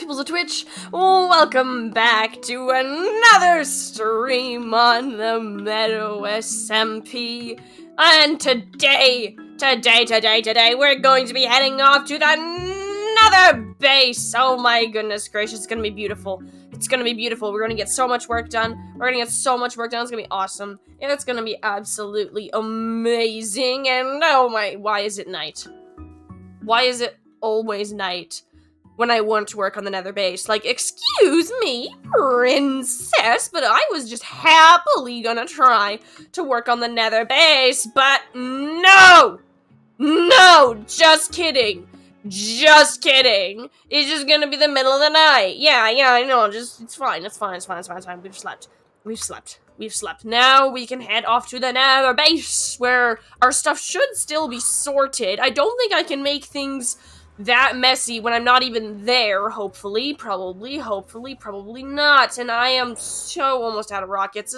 peoples of Twitch. Welcome back to another stream on the Meadow SMP. And today, we're going to be heading off to the Nether base. Oh my goodness gracious, it's gonna be beautiful. It's gonna be beautiful. We're gonna get so much work done. We're gonna get so much work done. It's gonna be awesome. It's gonna be absolutely amazing. And oh my, why is it night? Why is it always night when I want to work on the Nether base? Like, excuse me, princess, but I was just happily gonna try to work on the Nether base, but no! No! Just kidding. Just kidding. It's just gonna be the middle of the night. Yeah, I know, it's fine. We've slept. Now we can head off to the Nether base, where our stuff should still be sorted. I don't think I can make things that messy when I'm not even there, hopefully. Probably not. And I am so almost out of rockets.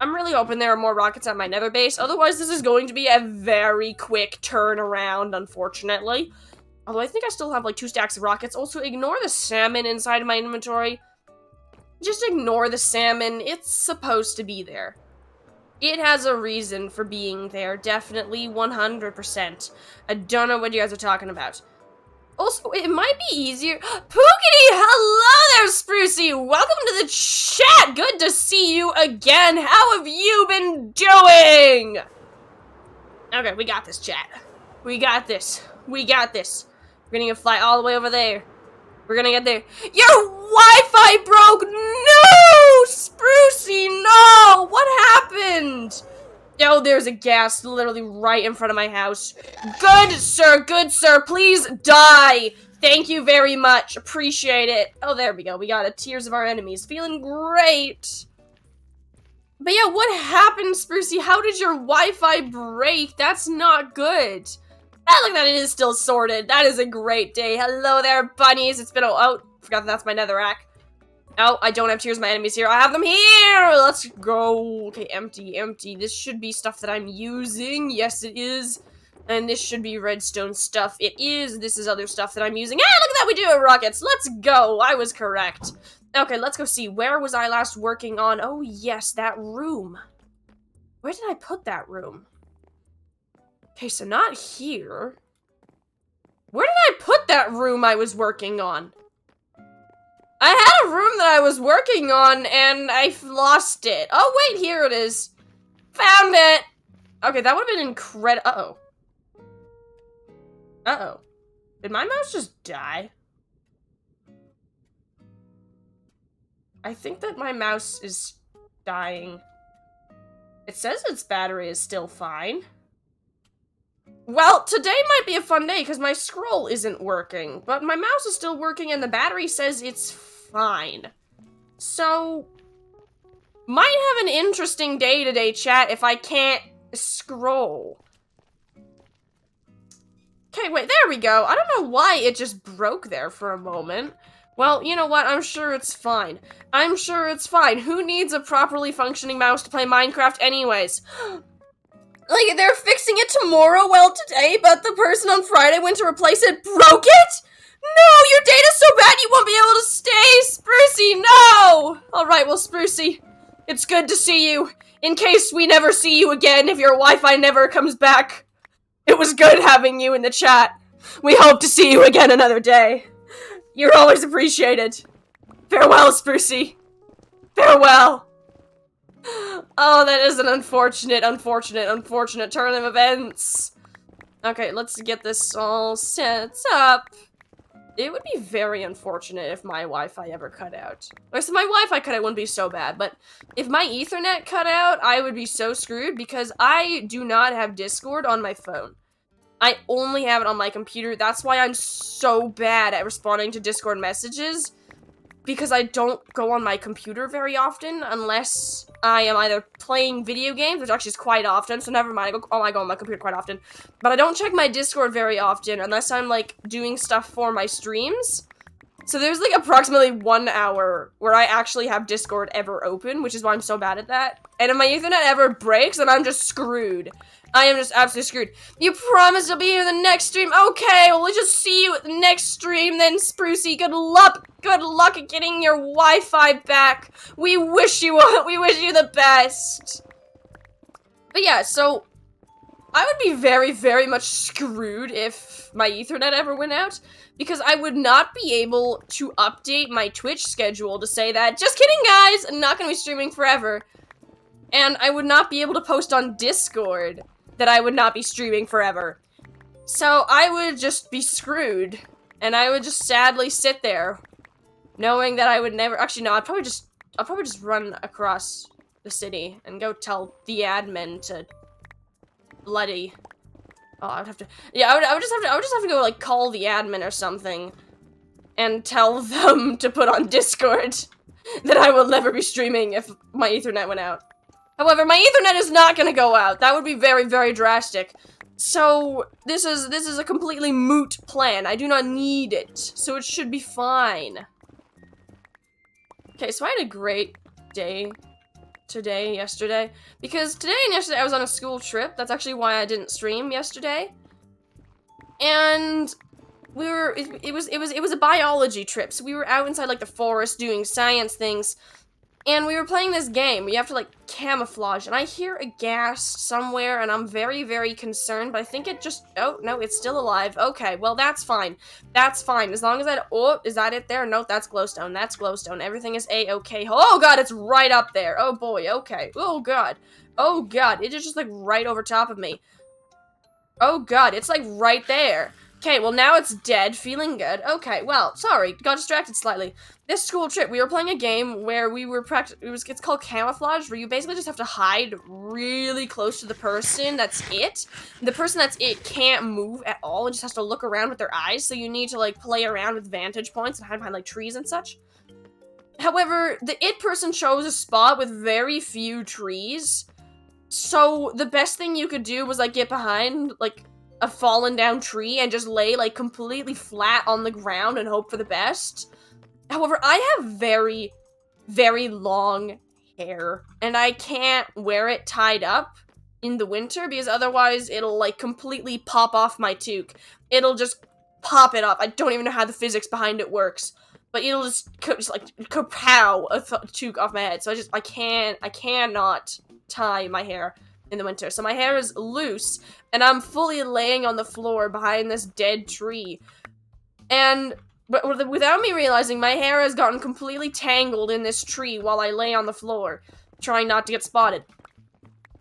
I'm really hoping there are more rockets at my Nether base. Otherwise, this is going to be a very quick turnaround, unfortunately. Although I think I still have like 2 stacks of rockets. Also, ignore the salmon inside of my inventory. Just ignore the salmon. It's supposed to be there. It has a reason for being there. Definitely 100%. I don't know what you guys are talking about. Also, it might be easier. Pookity! Hello there, Sprucey! Welcome to the chat! Good to see you again! How have you been doing? Okay, we got this, chat. We got this. We're gonna fly all the way over there. We're gonna get there. Your Wi-Fi broke! No! Sprucey, no! What happened? Oh, there's a ghast literally right in front of my house. Good sir, please die! Thank you very much, appreciate it. Oh, there we go, we got a Tears of Our Enemies. Feeling great. But yeah, what happened, Sprucey? How did your Wi-Fi break? That's not good. Look at that, it is still sorted. That is a great day. Hello there, bunnies. It's been forgot that's my netherrack. Oh, I don't have Tears of My Enemies here. I have them here! Let's go. Okay, empty. This should be stuff that I'm using. Yes, it is. And this should be redstone stuff. It is. This is other stuff that I'm using. Ah, look at that, we do have rockets. Let's go. I was correct. Okay, let's go see. Where was I last working on? Oh, yes, that room. Where did I put that room? Okay, so not here. Where did I put that room I was working on? I had a room that I was working on, and I lost it. Oh, wait, here it is. Found it! Okay, that would have been incredible. Uh-oh. Did my mouse just die? I think that my mouse is dying. It says its battery is still fine. Well, today might be a fun day because my scroll isn't working, but my mouse is still working and the battery says it's fine. So, might have an interesting day today, chat, if I can't scroll. Okay, wait, there we go. I don't know why it just broke there for a moment. Well, you know what? I'm sure it's fine. Who needs a properly functioning mouse to play Minecraft anyways? Like, they're fixing it tomorrow, well, today, but the person on Friday went to replace it, broke it? No, your data's so bad you won't be able to stay, Sprucey, no! Alright, well, Sprucey, it's good to see you. In case we never see you again, if your Wi-Fi never comes back, it was good having you in the chat. We hope to see you again another day. You're always appreciated. Farewell, Sprucey. Farewell. Oh, that is an unfortunate turn of events. Okay, let's get this all set up. It would be very unfortunate if my Wi-Fi ever cut out. Or so my Wi-Fi cut out wouldn't be so bad, but if my Ethernet cut out, I would be so screwed because I do not have Discord on my phone. I only have it on my computer. That's why I'm so bad at responding to Discord messages. Because I don't go on my computer very often, unless I am either playing video games, which actually is quite often, so never mind, I go on my computer quite often. But I don't check my Discord very often, unless I'm, like, doing stuff for my streams. So there's like approximately 1 hour where I actually have Discord ever open, which is why I'm so bad at that. And if my Ethernet ever breaks, then I'm just screwed. I am just absolutely screwed. You promised to be here the next stream. Okay, well, let's just see you at the next stream then, Sprucey. Good luck. Good luck at getting your Wi-Fi back. We wish you the best. But yeah, so I would be very, very much screwed if my Ethernet ever went out, because I would not be able to update my Twitch schedule to say that, just kidding guys, I'm not gonna be streaming forever. And I would not be able to post on Discord that I would not be streaming forever. So I would just be screwed, and I would just sadly sit there, knowing that I would never, actually no, I'll probably just run across the city and go tell the admin to bloody, oh, I would have to, yeah, I would just have to go, like, call the admin or something, and tell them to put on Discord that I will never be streaming if my Ethernet went out. However, my Ethernet is not gonna go out. That would be very, very drastic. So, this is a completely moot plan. I do not need it, so it should be fine. Okay, so I had a great day yesterday, because today and yesterday I was on a school trip. That's actually why I didn't stream yesterday. And it was a biology trip, so we were out inside, like, the forest doing science things. And we were playing this game. You have to, like, camouflage. And I hear a ghast somewhere, and I'm very, very concerned. But I think it just... Oh, no, it's still alive. Okay, well, that's fine. That's fine. As long as that... Oh, is that it there? No, that's glowstone. That's glowstone. Everything is A-okay. Oh, God, it's right up there. Oh, boy, okay. Oh, God. Oh, God. It is just, like, right over top of me. Oh, God, it's, like, right there. Okay, well, now it's dead, feeling good. Okay, well, sorry, got distracted slightly. This school trip, we were playing a game where we were it's called camouflage, where you basically just have to hide really close to the person that's it. The person that's it can't move at all and just has to look around with their eyes, so you need to, like, play around with vantage points and hide behind, like, trees and such. However, the it person chose a spot with very few trees, so the best thing you could do was, like, get behind, like, a fallen down tree and just lay, like, completely flat on the ground and hope for the best. However, I have very, very long hair, and I can't wear it tied up in the winter because otherwise it'll, like, completely pop off my toque. It'll just pop it up. I don't even know how the physics behind it works, but it'll just like, kapow a toque off my head. So I cannot tie my hair in the winter. So my hair is loose, and I'm fully laying on the floor behind this dead tree. But without me realizing, my hair has gotten completely tangled in this tree while I lay on the floor, trying not to get spotted.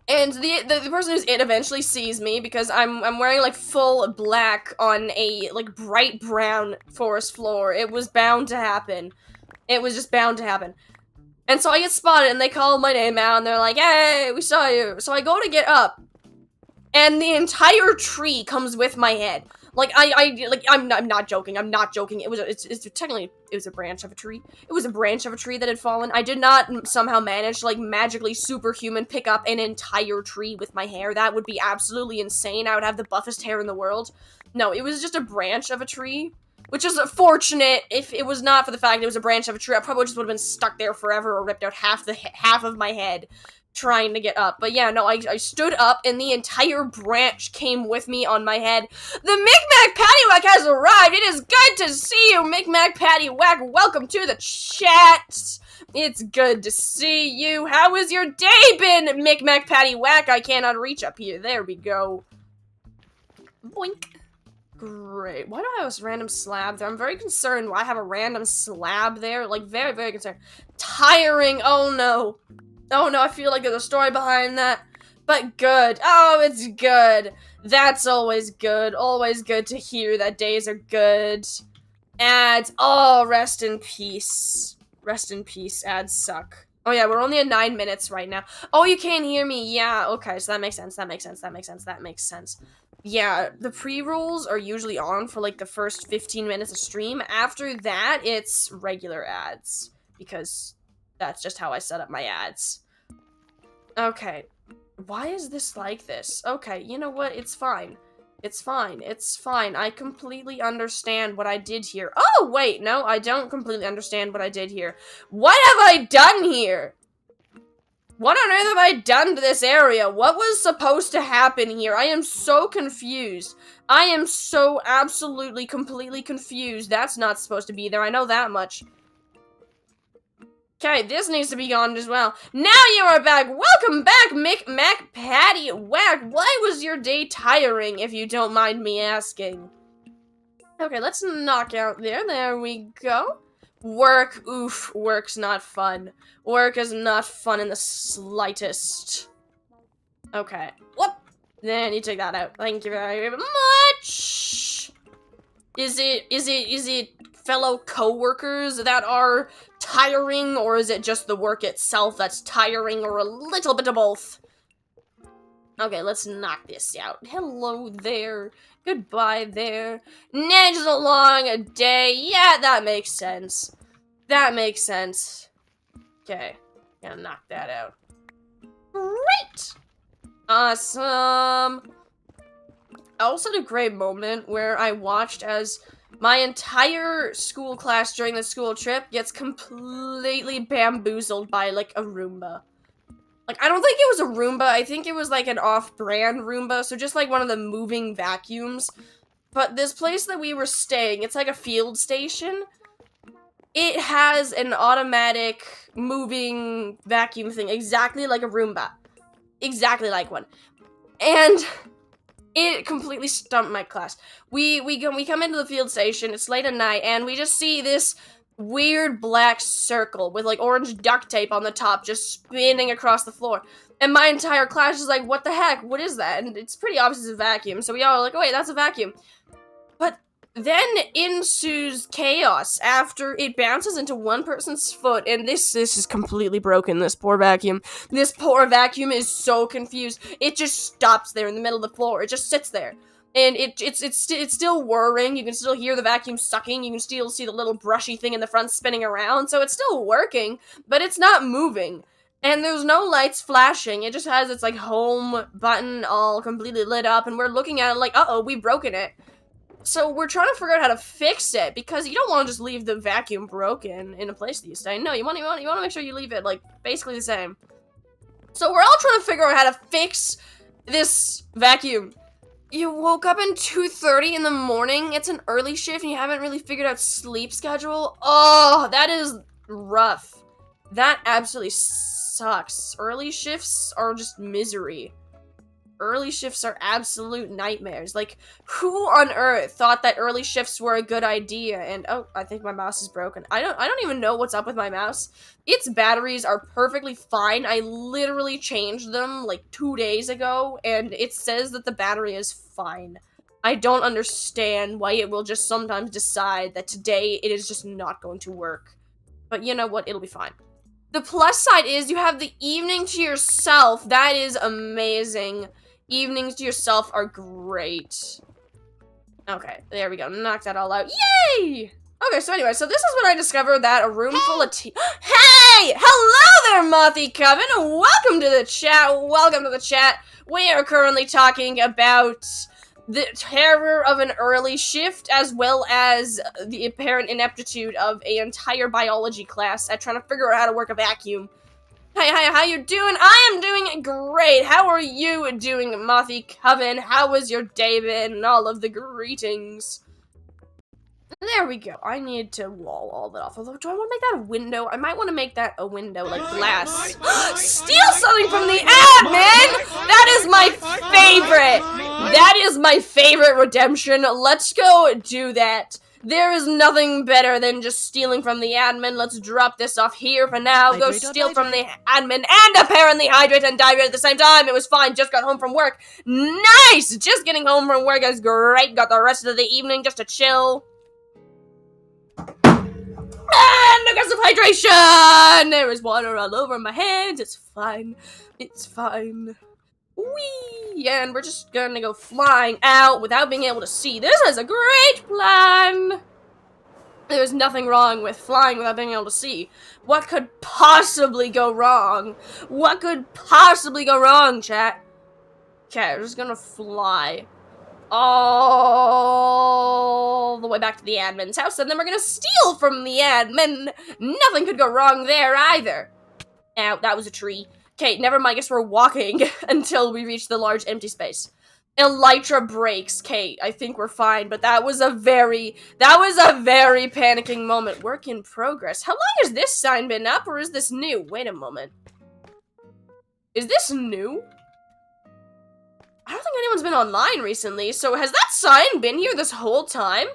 And the person who's it eventually sees me because I'm wearing, like, full black on a, like, bright brown forest floor. It was bound to happen. It was just bound to happen. And so I get spotted, and they call my name out, and they're like, "Hey, we saw you." So I go to get up, and the entire tree comes with my head. Like, I'm not joking. I'm not joking. Technically, it was a branch of a tree. It was a branch of a tree that had fallen. I did not somehow manage to, like, magically superhuman pick up an entire tree with my hair. That would be absolutely insane. I would have the buffest hair in the world. No, it was just a branch of a tree. Which is fortunate. If it was not for the fact it was a branch of a tree, I probably just would have been stuck there forever or ripped out half of my head trying to get up. But yeah, no, I stood up and the entire branch came with me on my head. The Micmac Paddywhack has arrived! It is good to see you, Micmac Paddywhack! Welcome to the chat! It's good to see you! How has your day been, Micmac Paddywhack? I cannot reach up here. There we go. Boink. Great. Why do I have a random slab there? I'm very concerned why I have a random slab there. Like, very, very concerned. Tiring. Oh, no. Oh, no. I feel like there's a story behind that. But good. Oh, it's good. That's always good. Always good to hear that days are good. Ads. Oh, rest in peace. Rest in peace. Ads suck. Oh, yeah. We're only at 9 minutes right now. Oh, you can't hear me. Yeah. Okay. So that makes sense. That makes sense. That makes sense. That makes sense. Yeah, the pre-rolls are usually on for, like, the first 15 minutes of stream. After that, it's regular ads, because that's just how I set up my ads. Okay, why is this like this? Okay, you know what? It's fine. It's fine. It's fine. I completely understand what I did here. Oh, wait. No, I don't completely understand what I did here. What have I done here? What on earth have I done to this area? What was supposed to happen here? I am so confused. I am so absolutely, completely confused. That's not supposed to be there. I know that much. Okay, this needs to be gone as well. Now you are back. Welcome back, Mick, Mac, Patty, Whack. Why was your day tiring, if you don't mind me asking? Okay, let's knock out there. There we go. Work. Oof. Work's not fun. Work is not fun in the slightest. Okay. Whoop. Then you take that out. Thank you very much. Is it fellow co-workers that are tiring, or is it just the work itself that's tiring, or a little bit of both? Okay, let's knock this out. Hello there. Goodbye there. Ned's a long day. Yeah, that makes sense. That makes sense. Okay, gonna knock that out. Great! Awesome. I also had a great moment where I watched as my entire school class during the school trip gets completely bamboozled by, like, a Roomba. Like, I don't think it was a Roomba, I think it was, like, an off-brand Roomba, so just, like, one of the moving vacuums. But this place that we were staying, it's like a field station. It has an automatic moving vacuum thing, exactly like a Roomba. Exactly like one. And it completely stumped my class. We come into the field station, it's late at night, and we just see this weird black circle with like orange duct tape on the top just spinning across the floor. And my entire class is like, what the heck? What is that? And it's pretty obvious it's a vacuum. So we all are like, oh wait, that's a vacuum. But then ensues chaos after it bounces into one person's foot, and this is completely broken, this poor vacuum. This poor vacuum is so confused. It just stops there in the middle of the floor. It just sits there. And it's still whirring. You can still hear the vacuum sucking. You can still see the little brushy thing in the front spinning around. So it's still working, but it's not moving. And there's no lights flashing. It just has its like home button all completely lit up, and we're looking at it like, uh-oh, we've broken it. So we're trying to figure out how to fix it, because you don't want to just leave the vacuum broken in a place that you stay. No, you want to make sure you leave it like basically the same. So we're all trying to figure out how to fix this vacuum. You woke up at 2:30 in the morning. It's an early shift and you haven't really figured out sleep schedule. Oh, that is rough. That absolutely sucks. Early shifts are just misery. Early shifts are absolute nightmares. Like, who on earth thought that early shifts were a good idea? And oh, I think my mouse is broken. I don't even know what's up with my mouse. Its batteries are perfectly fine. I literally changed them like 2 days ago, and it says that the battery is fine. I don't understand why it will just sometimes decide that today it is just not going to work. But you know what? It'll be fine. The plus side is you have the evening to yourself. That is amazing. Evenings to yourself are great. Okay, there we go. Knock that all out. Yay! Okay, so anyway, so this is when I discovered that a room full of tea. Hey! Hello there, Mothy Coven! Welcome to the chat. Welcome to the chat. We are currently talking about the terror of an early shift, as well as the apparent ineptitude of an entire biology class at trying to figure out how to work a vacuum. Hi, how you doing? I am doing great. How are you doing, Mothy Coven? How was your day been? And all of the greetings. There we go. I need to wall all that off. Although, do I want to make that a window? I might want to make that a window, like glass. Steal something from the admin! That is my favorite! That is my favorite redemption. Let's go do that. There is nothing better than just stealing from the admin. Let's drop this off here for now. Go steal from the admin and apparently hydrate and dihydrate at the same time. It was fine. Just got home from work. Nice! Just getting home from work is great. Got the rest of the evening just to chill. And aggressive hydration! There is water all over my hands. It's fine. It's fine. Whee! And we're just gonna go flying out without being able to see. This is a great plan! There's nothing wrong with flying without being able to see. What could possibly go wrong? What could possibly go wrong, chat? Okay, we're just gonna fly all the way back to the admin's house, and then we're gonna steal from the admin. Nothing could go wrong there either. Ow, that was a tree. Okay, never mind, I guess we're walking until we reach the large empty space. Elytra breaks. Okay, I think we're fine, but that was a very panicking moment. Work in progress. How long has this sign been up, or is this new? Wait a moment. Is this new? I don't think anyone's been online recently, so has that sign been here this whole time?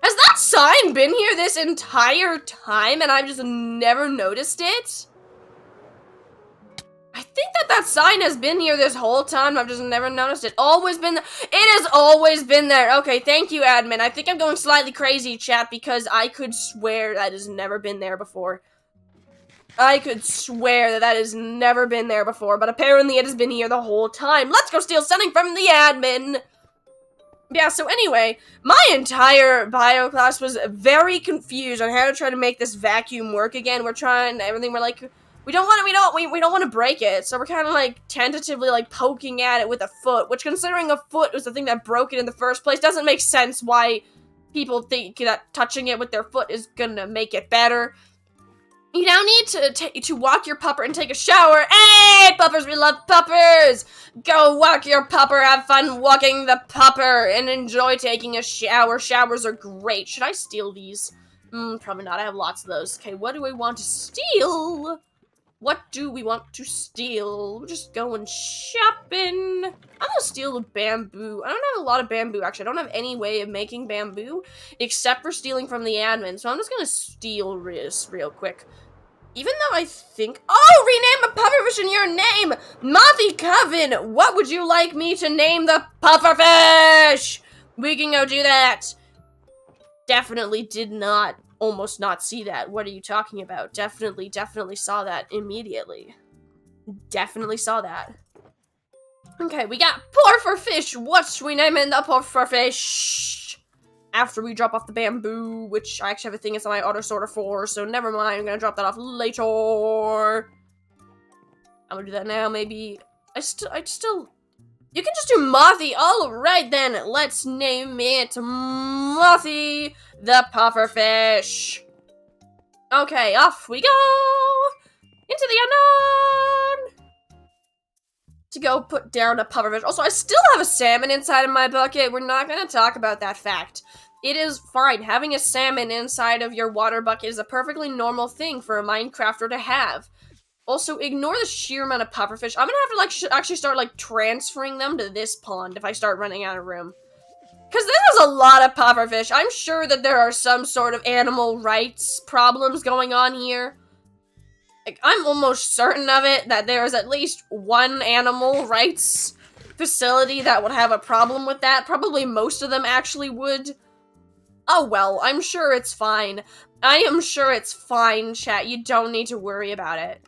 Has that sign been here this entire time and I've just never noticed it? I think that sign has been here this whole time. I've just never noticed it. It has always been there. Okay, thank you, admin. I think I'm going slightly crazy, chat, because I could swear that has never been there before. I could swear that has never been there before, but apparently it has been here the whole time. Let's go steal something from the admin. Yeah, so anyway, my entire bio class was very confused on how to try to make this vacuum work again. We're trying everything. We're like, we don't want to break it. So we're kind of like tentatively like poking at it with a foot, which considering a foot was the thing that broke it in the first place, doesn't make sense why people think that touching it with their foot is gonna make it better. You now need to walk your pupper and take a shower. Hey, puppers, we love puppers! Go walk your pupper, have fun walking the pupper, and enjoy taking a shower. Showers are great. Should I steal these? Probably not. I have lots of those. Okay, what do we want to steal? What do we want to steal? We're just going shopping. I'm gonna steal the bamboo. I don't have a lot of bamboo, actually. I don't have any way of making bamboo, except for stealing from the admin, so I'm just gonna steal this real quick. Even though I think... Oh, rename a pufferfish in your name! Mothy Coven, what would you like me to name the pufferfish? We can go do that. Definitely did not, almost not see that. What are you talking about? Definitely saw that immediately. Definitely saw that. Okay, we got pufferfish. What should we name in the pufferfish? After we drop off the bamboo, which I actually have a thing inside my auto sorter for, so never mind, I'm gonna drop that off later. I'm gonna do that now, maybe. You can just do Mothy. Alright then, let's name it Mothy the pufferfish. Okay, off we go! Into the unknown! To go put down a pufferfish. Also, I still have a salmon inside of my bucket. We're not gonna talk about that fact. It is fine. Having a salmon inside of your water bucket is a perfectly normal thing for a Minecrafter to have. Also, ignore the sheer amount of pufferfish. I'm gonna have to, like, actually start, like, transferring them to this pond if I start running out of room. Because this is a lot of pufferfish. I'm sure that there are some sort of animal rights problems going on here. Like, I'm almost certain of it, that there's at least one animal rights facility that would have a problem with that. Probably most of them actually would. Oh well, I'm sure it's fine. I am sure it's fine, chat. You don't need to worry about it.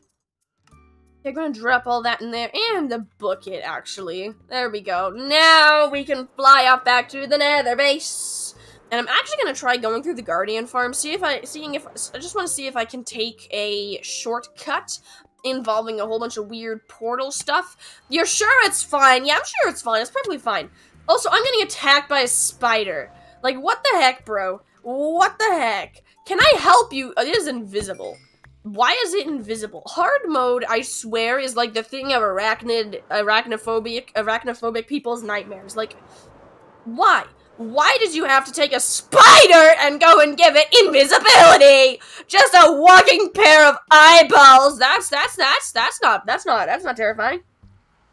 They're gonna drop all that in there, and the bucket, actually. There we go. Now we can fly up back to the Nether base. And I'm actually gonna try going through the Guardian farm, I just want to see if I can take a shortcut involving a whole bunch of weird portal stuff. You're sure it's fine? Yeah, I'm sure it's fine. It's probably fine. Also, I'm getting attacked by a spider. Like, what the heck, bro? What the heck? Can I help you? It is invisible. Why is it invisible? Hard mode, I swear, is like the thing of arachnophobic people's nightmares. Like, why? Why did you have to take a spider and go and give it invisibility? Just a walking pair of eyeballs. That's not terrifying.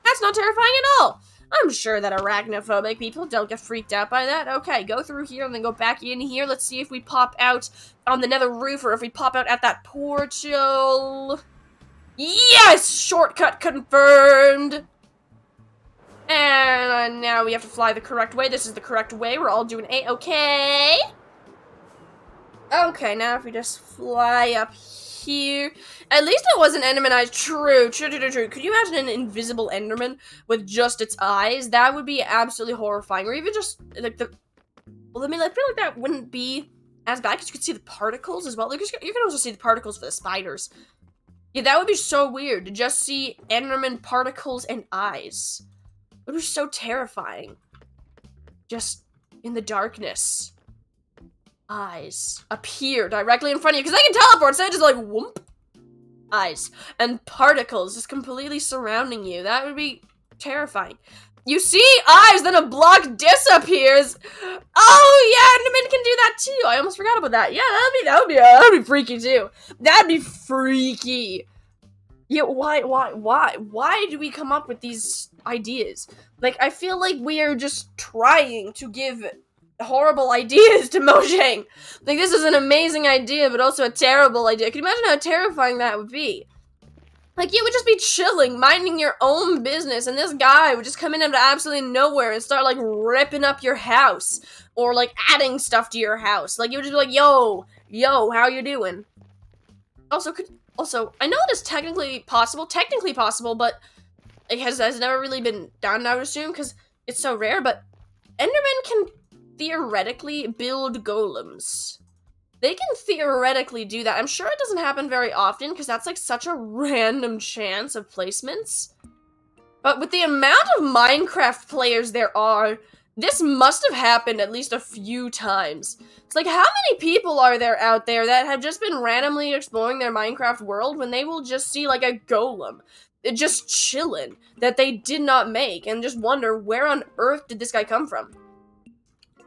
That's not terrifying at all. I'm sure that arachnophobic people don't get freaked out by that. Okay, go through here and then go back in here. Let's see if we pop out on the nether roof or if we pop out at that portal. Yes! Shortcut confirmed! And now we have to fly the correct way. This is the correct way. We're all doing A-okay. Okay, now if we just fly up here. At least it wasn't Enderman eyes. True. Could you imagine an invisible Enderman with just its eyes? That would be absolutely horrifying. Or even just, like, well, I mean, I feel like that wouldn't be as bad because you could see the particles as well. Like, you can also see the particles for the spiders. Yeah, that would be so weird to just see Enderman particles and eyes. It was so terrifying. Just in the darkness. Eyes appear directly in front of you, because they can teleport, so just like, whoop. Eyes. And particles just completely surrounding you. That would be terrifying. You see eyes, then a block disappears. Oh yeah, Enderman can do that too. I almost forgot about that. Yeah, that'd be freaky too. That'd be freaky. Yeah, why do we come up with these ideas? Like, I feel like we are just trying to give horrible ideas to Mojang. Like, this is an amazing idea, but also a terrible idea. Can you imagine how terrifying that would be? Like, you would just be chilling, minding your own business, and this guy would just come in out of absolutely nowhere and start, like, ripping up your house. Or, like, adding stuff to your house. Like, you would just be like, yo, how you doing? Also, I know it is technically possible, but it has never really been done, I would assume, because it's so rare, but Endermen can theoretically build golems. They can theoretically do that. I'm sure it doesn't happen very often, because that's like such a random chance of placements. But with the amount of Minecraft players there are, this must have happened at least a few times. It's like, how many people are there out there that have just been randomly exploring their Minecraft world when they will just see like a golem just chilling that they did not make and just wonder, where on earth did this guy come from?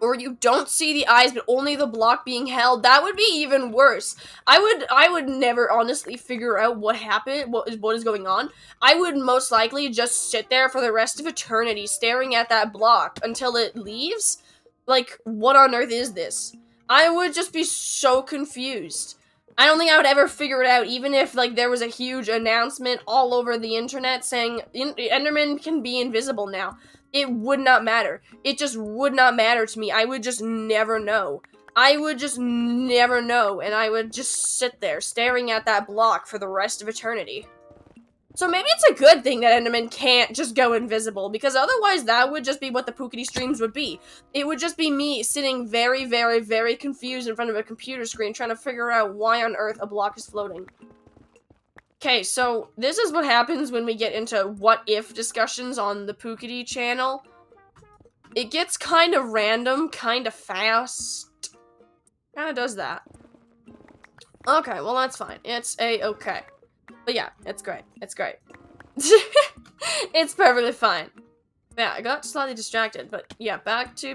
Or you don't see the eyes, but only the block being held. That would be even worse. I would never honestly figure out what happened, what is going on. I would most likely just sit there for the rest of eternity staring at that block until it leaves. Like, what on earth is this? I would just be so confused. I don't think I would ever figure it out, even if, like, there was a huge announcement all over the internet saying Enderman can be invisible now. It would not matter. It just would not matter to me. I would just never know. I would just never know, and I would just sit there staring at that block for the rest of eternity. So maybe it's a good thing that Enderman can't just go invisible, because otherwise that would just be what the Pookity streams would be. It would just be me sitting very, very, very confused in front of a computer screen trying to figure out why on earth a block is floating. Okay, so this is what happens when we get into what-if discussions on the Pookity channel. It gets kind of random, kind of fast. Kind of does that. Okay, well that's fine. It's a-okay. But yeah, it's great. It's great. It's perfectly fine. Yeah, I got slightly distracted, but yeah, back to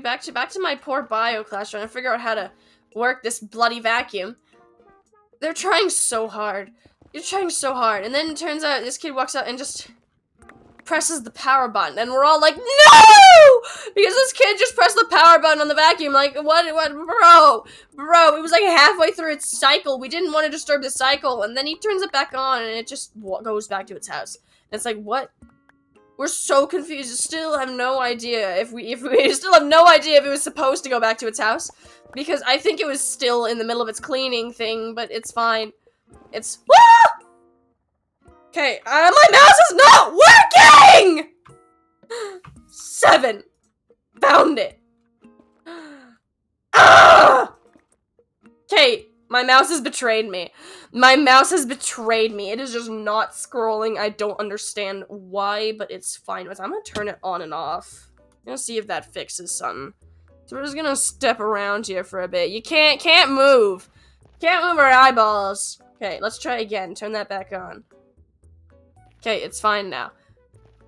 my poor bio class trying to figure out how to work this bloody vacuum. They're trying so hard. You're trying so hard, and then it turns out this kid walks out and just presses the power button, and we're all like, no! Because this kid just pressed the power button on the vacuum, like, what, bro, it was like halfway through its cycle. We didn't want to disturb the cycle, and then he turns it back on, and it just goes back to its house. And it's like, what? We're so confused. Still have no idea if we still have no idea if it was supposed to go back to its house, because I think it was still in the middle of its cleaning thing, but it's fine. It's okay. My mouse is not working. 7. Found it. Okay, my mouse has betrayed me. My mouse has betrayed me. It is just not scrolling. I don't understand why, but it's fine. I'm gonna turn it on and off. I'm gonna see if that fixes something. So we're just gonna step around here for a bit. You can't move. Can't move our eyeballs. Okay, let's try again. Turn that back on. Okay, it's fine now.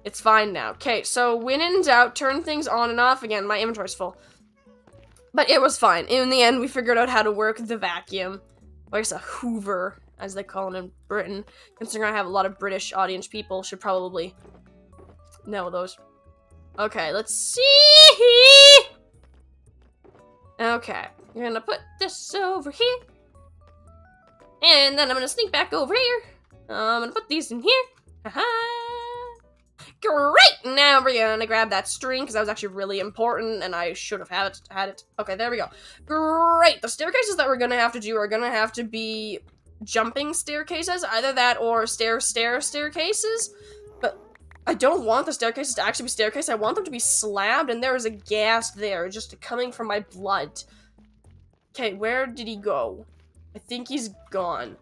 It's fine now. Okay, so when in doubt, turn things on and off again. My inventory's full. But it was fine. In the end, we figured out how to work the vacuum. Or I guess a Hoover, as they call it in Britain. Considering I have a lot of British audience, people should probably know those. Okay, let's see. Okay, you're gonna put this over here. And then I'm gonna sneak back over here. I'm gonna put these in here. Haha. Great! Now we're gonna grab that string, because that was actually really important, and I should have had it. Okay, there we go. Great! The staircases that we're gonna have to do are gonna have to be jumping staircases. Either that or staircases. But I don't want the staircases to actually be staircases. I want them to be slabbed, and there is a gas there just coming from my blood. Okay, where did he go? I think he's gone.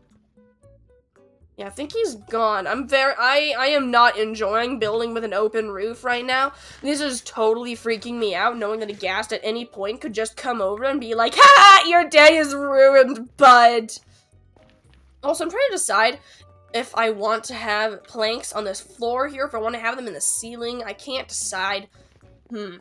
Yeah, I think he's gone. I am not enjoying building with an open roof right now. This is totally freaking me out, knowing that a ghast at any point could just come over and be like, ha! Your day is ruined, bud! Also, I'm trying to decide if I want to have planks on this floor here, if I want to have them in the ceiling. I can't decide. I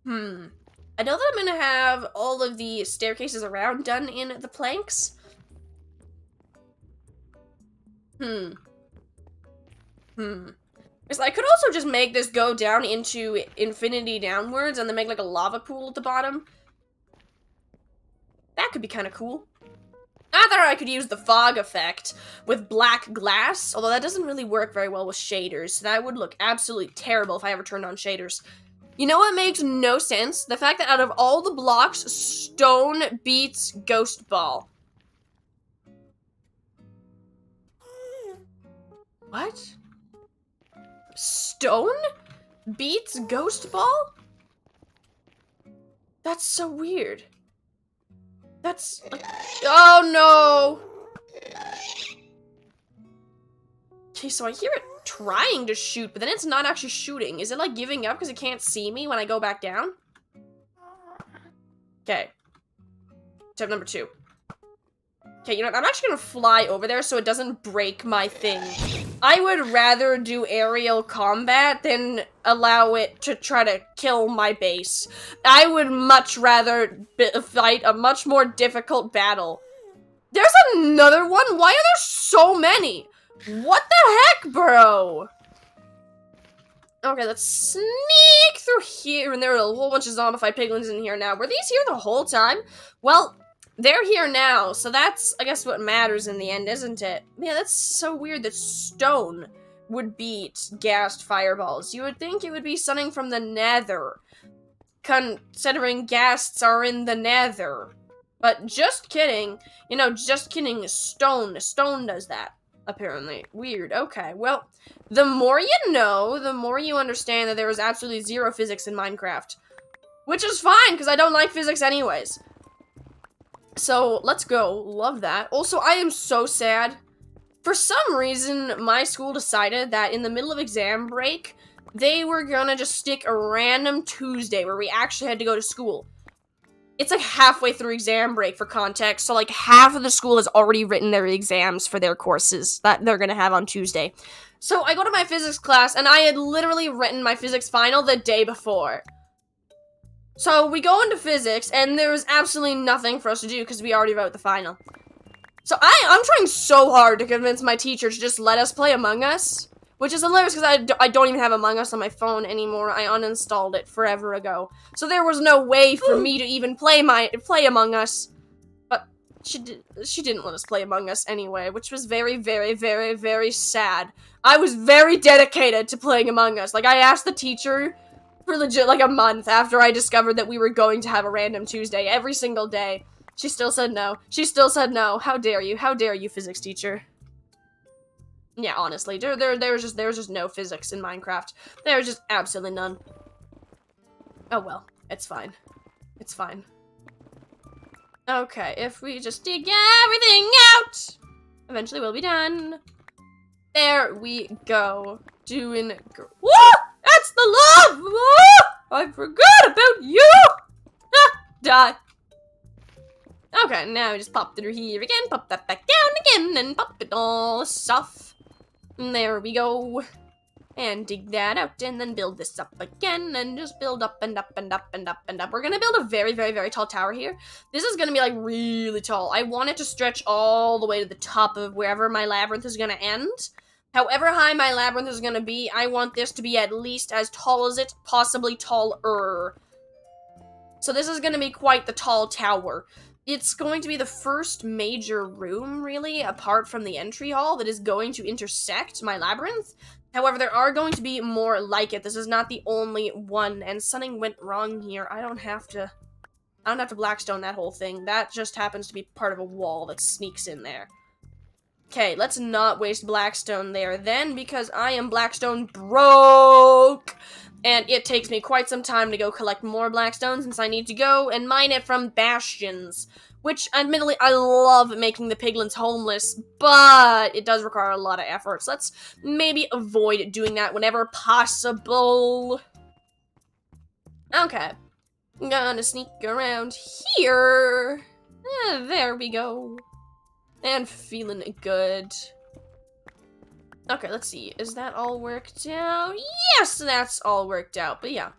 know that I'm gonna have all of the staircases around done in the planks. Because I could also just make this go down into infinity downwards and then make like a lava pool at the bottom. That could be kind of cool. Either I could use the fog effect with black glass, although that doesn't really work very well with shaders. So that would look absolutely terrible if I ever turned on shaders. You know what makes no sense? The fact that out of all the blocks, stone beats ghost ball. What? Stone beats ghost ball? That's so weird. That's like, oh no! Okay, so I hear it trying to shoot, but then it's not actually shooting. Is it like giving up because it can't see me when I go back down? Okay. Step number 2. Okay, you know what? I'm actually gonna fly over there so it doesn't break my thing. I would rather do aerial combat than allow it to try to kill my base. I would much rather fight a much more difficult battle. There's another one? Why are there so many? What the heck, bro? Okay, let's sneak through here, and there are a whole bunch of zombified piglins in here now. Were these here the whole time? Well, they're here now, so that's, I guess, what matters in the end, isn't it? Yeah, that's so weird that stone would beat ghast fireballs. You would think it would be something from the Nether, considering ghasts are in the Nether. But just kidding. You know, just kidding. Stone does that, apparently. Weird. Okay, well, the more you know, the more you understand that there is absolutely zero physics in Minecraft. Which is fine, because I don't like physics anyways. So, let's go. Love that. Also, I am so sad. For some reason, my school decided that in the middle of exam break, they were gonna just stick a random Tuesday where we actually had to go to school. It's like halfway through exam break for context, so like half of the school has already written their exams for their courses that they're gonna have on Tuesday. So I go to my physics class, and I had literally written my physics final the day before. So we go into physics, and there was absolutely nothing for us to do because we already wrote the final. So I'm trying so hard to convince my teacher to just let us play Among Us, which is hilarious because I don't even have Among Us on my phone anymore. I uninstalled it forever ago. So there was no way for me to even play Among Us. But she didn't let us play Among Us anyway, which was very, very, very, very sad. I was very dedicated to playing Among Us. Like, I asked the teacher for legit like a month after I discovered that we were going to have a random Tuesday every single day. She still said no. She still said no. How dare you? How dare you, physics teacher? Yeah, honestly, there's just no physics in Minecraft. There's just absolutely none. Oh well, it's fine. It's fine. Okay, if we just dig everything out, eventually we'll be done. There we go. Doing Woo! That's the love! Woo! I forgot about you! Ah, die. Okay, now we just pop through here again, pop that back down again, and pop it all off. And there we go. And dig that out, and then build this up again, and just build up and up and up and up and up. We're gonna build a very, very, very tall tower here. This is gonna be, like, really tall. I want it to stretch all the way to the top of wherever my labyrinth is gonna end. However high my labyrinth is gonna be, I want this to be at least as tall as it, possibly taller. So this is gonna be quite the tall tower. It's going to be the first major room, really, apart from the entry hall, that is going to intersect my labyrinth. However, there are going to be more like it. This is not the only one, and something went wrong here. I don't have to blackstone that whole thing. That just happens to be part of a wall that sneaks in there. Okay, let's not waste blackstone there then, because I am blackstone broke. And it takes me quite some time to go collect more blackstone since I need to go and mine it from bastions. Which, admittedly, I love making the piglins homeless, but it does require a lot of effort. So let's maybe avoid doing that whenever possible. Okay. I'm gonna sneak around here. There we go. And feeling good. Okay, let's see. Is that all worked out? Yes, that's all worked out. But yeah.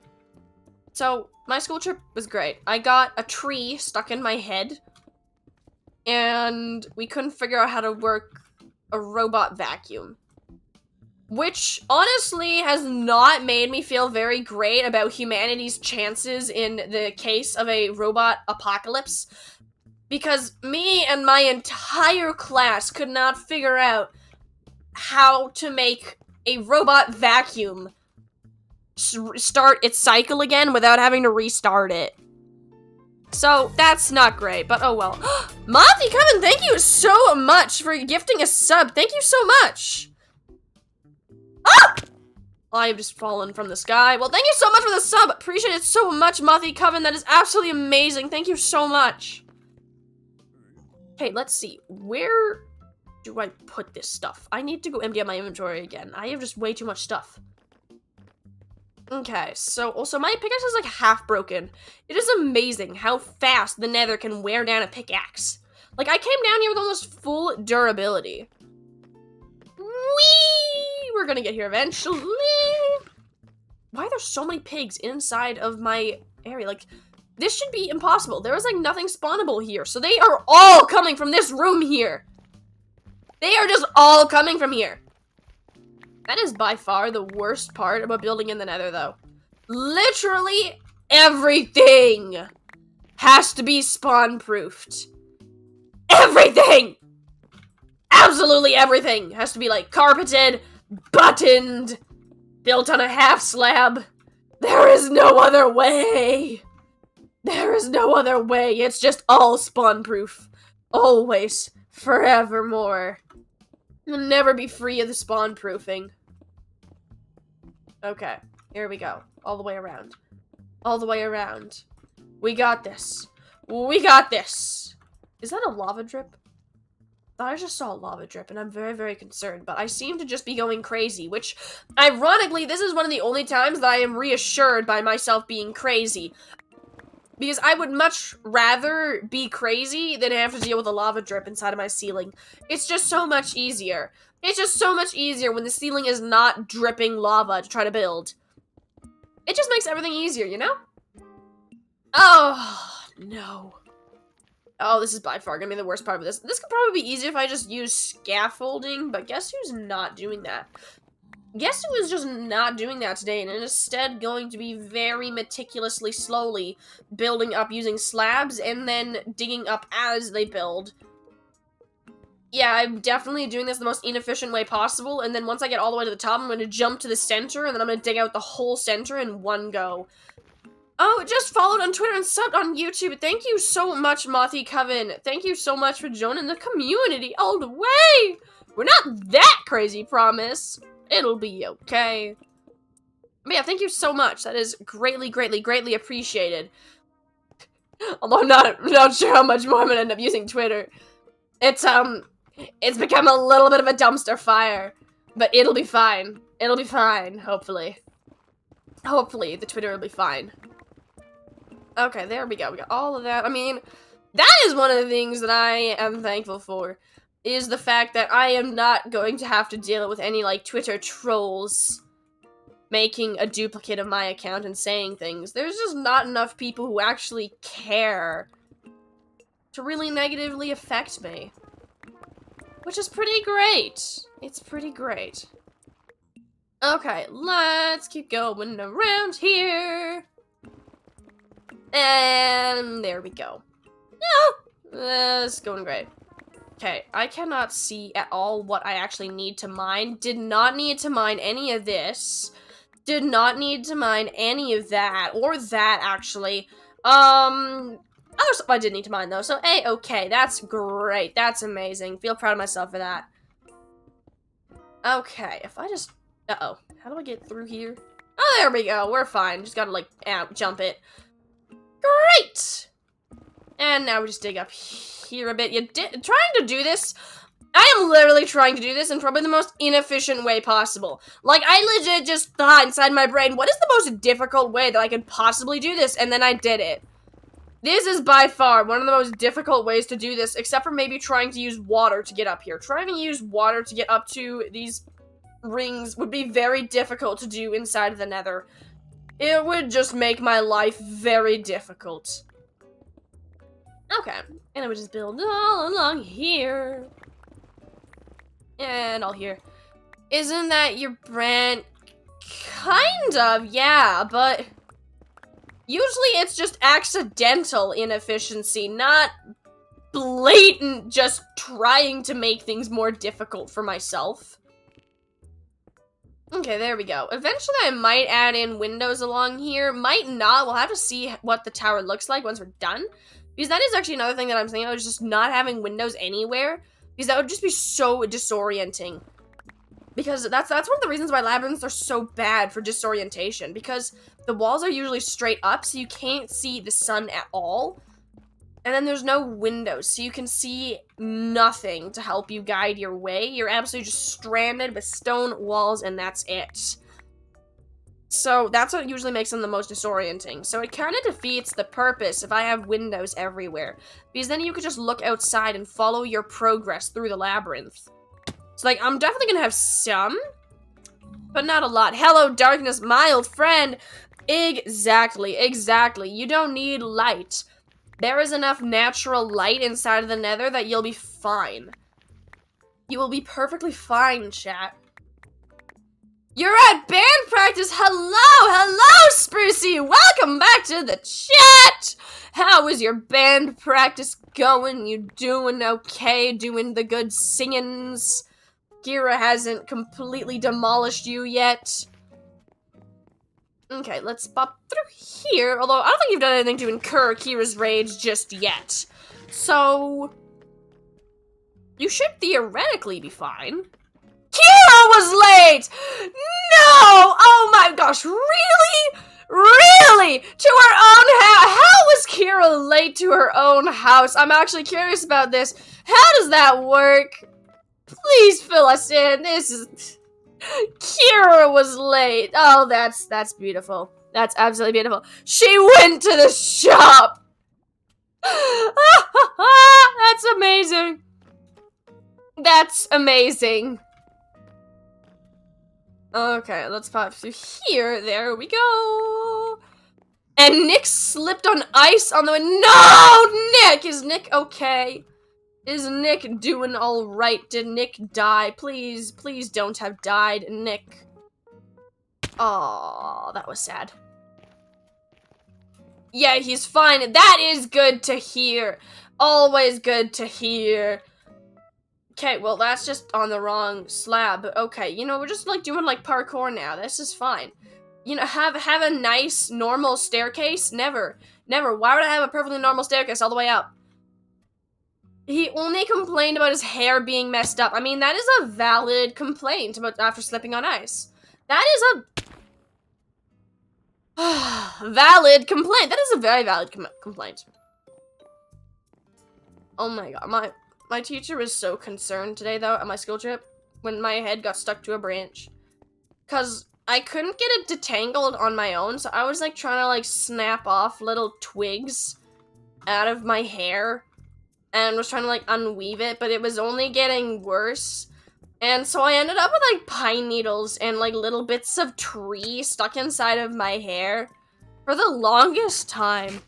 So, my school trip was great. I got a tree stuck in my head. And we couldn't figure out how to work a robot vacuum. Which, honestly, has not made me feel very great about humanity's chances in the case of a robot apocalypse. Because me and my entire class could not figure out how to make a robot vacuum start its cycle again without having to restart it. So, that's not great, but oh well. Monty Kevin, thank you so much for gifting a sub. Thank you so much. Ah! I've just fallen from the sky. Well, thank you so much for the sub. Appreciate it so much, Mothy Coven. That is absolutely amazing. Thank you so much. Okay, let's see. Where do I put this stuff? I need to go empty out my inventory again. I have just way too much stuff. Okay, so also my pickaxe is like half broken. It is amazing how fast the Nether can wear down a pickaxe. Like, I came down here with almost full durability. Whee! We're gonna get here eventually. Why are there so many pigs inside of my area? Like, this should be impossible. There is like nothing spawnable here. So they are all coming from this room here. They are just all coming from here. That is by far the worst part about building in the Nether, though. Literally everything has to be spawn-proofed. Everything! Absolutely everything has to be, like, carpeted, buttoned, built on a half slab. There is no other way. There is no other way. It's just all spawn-proof. Always. Forevermore. You'll never be free of the spawn-proofing. Okay, here we go. All the way around. All the way around. We got this. We got this. Is that a lava drip? I just saw a lava drip, and I'm very, very concerned, but I seem to just be going crazy, which, ironically, this is one of the only times that I am reassured by myself being crazy. Because I would much rather be crazy than have to deal with a lava drip inside of my ceiling. It's just so much easier. It's just so much easier when the ceiling is not dripping lava to try to build. It just makes everything easier, you know? Oh, no. Oh, this is by far gonna be the worst part of this. This could probably be easier if I just use scaffolding, but guess who's not doing that? Guess who is just not doing that today, and instead going to be very meticulously, slowly building up using slabs, and then digging up as they build. Yeah, I'm definitely doing this the most inefficient way possible, and then once I get all the way to the top, I'm going to jump to the center, and then I'm going to dig out the whole center in one go. Oh, just followed on Twitter and subbed on YouTube. Thank you so much, Mothy Coven. Thank you so much for joining the community all the way. We're not that crazy, promise. It'll be okay. But yeah, thank you so much. That is greatly, greatly, greatly appreciated. Although I'm not sure how much more I'm gonna end up using Twitter. It's become a little bit of a dumpster fire. But it'll be fine. It'll be fine, hopefully. Hopefully, the Twitter will be fine. Okay, there we go. We got all of that. I mean, that is one of the things that I am thankful for. Is the fact that I am not going to have to deal with any, like, Twitter trolls making a duplicate of my account and saying things. There's just not enough people who actually care to really negatively affect me. Which is pretty great. It's pretty great. Okay, let's keep going around here. And there we go. Yeah, it's going great. Okay, I cannot see at all what I actually need to mine. Did not need to mine any of this. Did not need to mine any of that. Or that, actually. Other stuff I did need to mine, though. So, okay, that's great. That's amazing. Feel proud of myself for that. Okay, if I just... Uh-oh. How do I get through here? Oh, there we go. We're fine. Just gotta, like, jump it. Great! And now we just dig up here a bit. Trying to do this... I am literally trying to do this in probably the most inefficient way possible. Like, I legit just thought inside my brain, what is the most difficult way that I could possibly do this? And then I did it. This is by far one of the most difficult ways to do this, except for maybe trying to use water to get up here. Trying to use water to get up to these rings would be very difficult to do inside of the Nether. It would just make my life very difficult. Okay, and I would just build all along here. And all here. Isn't that your brand? Kind of, yeah, but usually it's just accidental inefficiency, not blatant just trying to make things more difficult for myself. Okay, there we go. Eventually I might add in windows along here. Might not. We'll have to see what the tower looks like once we're done. Because that is actually another thing that I'm thinking of, is just not having windows anywhere. Because that would just be so disorienting. Because that's one of the reasons why labyrinths are so bad for disorientation. Because the walls are usually straight up, so you can't see the sun at all. And then there's no windows, so you can see nothing to help you guide your way. You're absolutely just stranded with stone walls, and that's it. So that's what usually makes them the most disorienting. So it kind of defeats the purpose if I have windows everywhere. Because then you could just look outside and follow your progress through the labyrinth. So, like, I'm definitely gonna have some, but not a lot. Hello, darkness, my old friend. Exactly, exactly. You don't need light. There is enough natural light inside of the Nether that you'll be fine. You will be perfectly fine, chat. You're at band practice. Hello, Sprucey. Welcome back to the chat. How is your band practice going? You doing okay? Doing the good singings? Kira hasn't completely demolished you yet. Okay, let's pop through here. Although, I don't think you've done anything to incur Kira's rage just yet. So, you should theoretically be fine. Kira was late! No! Oh my gosh, really? Really? To her own house? How was Kira late to her own house? I'm actually curious about this. How does that work? Please fill us in. This is... Kira was late. Oh, that's beautiful. That's absolutely beautiful. She went to the shop! That's amazing. That's amazing. Okay, let's pop through here. There we go. And Nick slipped on ice on the way. No, Nick! Is Nick okay? Is Nick doing alright? Did Nick die? Please, please don't have died, Nick. Aw, that was sad. Yeah, he's fine. That is good to hear. Always good to hear. Okay, well, that's just on the wrong slab. Okay, you know, we're just, like, doing, like, parkour now. This is fine. You know, have a nice, normal staircase? Never. Never. Why would I have a perfectly normal staircase all the way up? He only complained about his hair being messed up. I mean, that is a valid complaint about after slipping on ice. That is a... valid complaint. That is a very valid complaint. Oh my god, my teacher was so concerned today, though, at my school trip, when my head got stuck to a branch. Because I couldn't get it detangled on my own, so I was, like, trying to, like, snap off little twigs out of my hair, and was trying to, like, unweave it, but it was only getting worse. And so I ended up with, like, pine needles and, like, little bits of tree stuck inside of my hair for the longest time.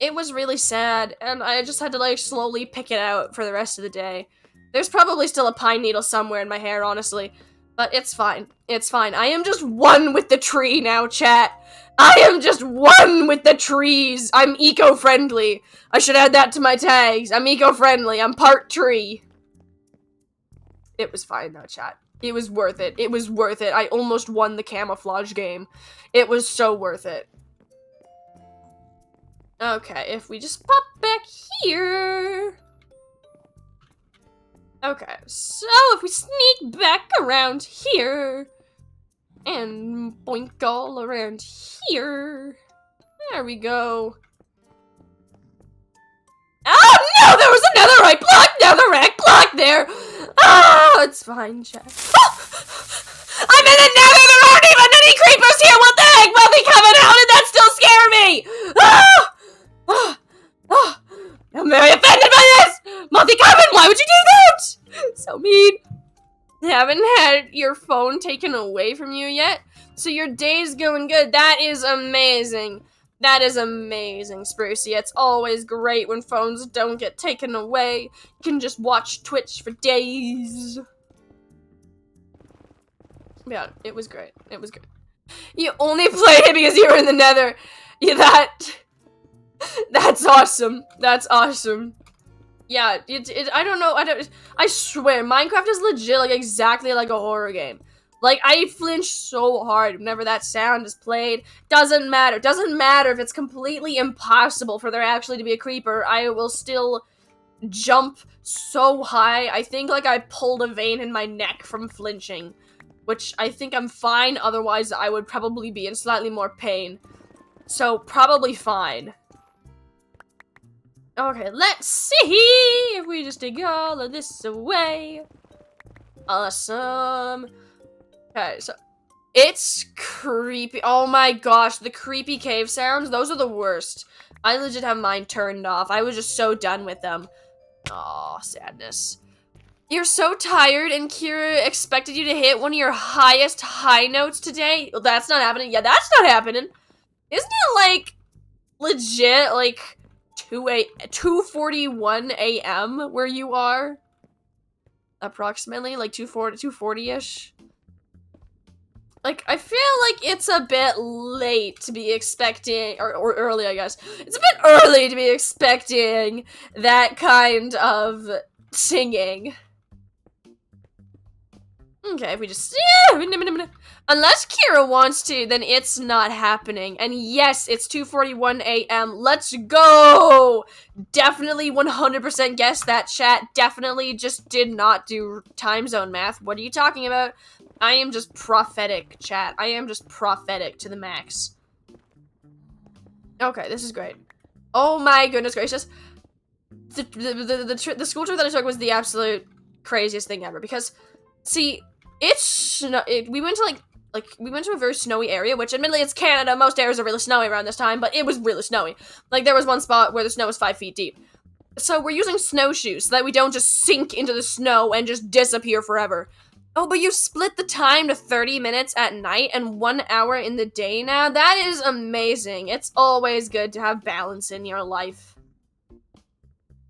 It was really sad, and I just had to, like, slowly pick it out for the rest of the day. There's probably still a pine needle somewhere in my hair, honestly. But it's fine. It's fine. I am just one with the tree now, chat. I am just one with the trees. I'm eco-friendly. I should add that to my tags. I'm eco-friendly. I'm part tree. It was fine, though, chat. It was worth it. It was worth it. I almost won the camouflage game. It was so worth it. Okay, if we just pop back here. Okay, so if we sneak back around here. And boink all around here. There we go. Oh no, there was a netherite block, netherrack block there. Oh, it's fine, chat. I'm in the nether, there aren't even any creepers here. What the heck? Will they coming out and that still scare me? I'm very offended by this! Monty Coven, why would you do that? So mean. You haven't had your phone taken away from you yet? So your day's going good. That is amazing. That is amazing, Sprucey. It's always great when phones don't get taken away. You can just watch Twitch for days. Yeah, it was great. It was great. You only played it because you were in the nether. Yeah, that's awesome. That's awesome. Yeah, I don't know, I swear, Minecraft is legit, like, exactly like a horror game. Like, I flinch so hard whenever that sound is played. Doesn't matter. Doesn't matter if it's completely impossible for there actually to be a creeper. I will still jump so high. I think, like, I pulled a vein in my neck from flinching. Which I think I'm fine, otherwise I would probably be in slightly more pain. So, probably fine. Okay, let's see if we just take all of this away. Awesome. Okay, so it's creepy. Oh my gosh, the creepy cave sounds, those are the worst. I legit have mine turned off. I was just so done with them. Aw, sadness. You're so tired and Kira expected you to hit one of your highest high notes today? Well, that's not happening. Yeah, that's not happening. Isn't it like legit like 2:41 a.m. where you are? Approximately like 2:40-ish. Like, I feel like it's a bit late to be expecting, or early, I guess. It's a bit early to be expecting that kind of singing. Okay, if we just... Unless Kira wants to, then it's not happening. And yes, it's 2:41 a.m. Let's go! Definitely 100% guessed that, chat. Definitely just did not do time zone math. What are you talking about? I am just prophetic, chat. I am just prophetic to the max. Okay, this is great. Oh my goodness gracious. The school trip that I took was the absolute craziest thing ever. Because, see... we went to a very snowy area, which admittedly it's Canada. Most areas are really snowy around this time, but it was really snowy. Like, there was one spot where the snow was 5 feet deep. So we're using snowshoes so that we don't just sink into the snow and just disappear forever. Oh, but you split the time to 30 minutes at night and 1 hour in the day now? That is amazing. It's always good to have balance in your life.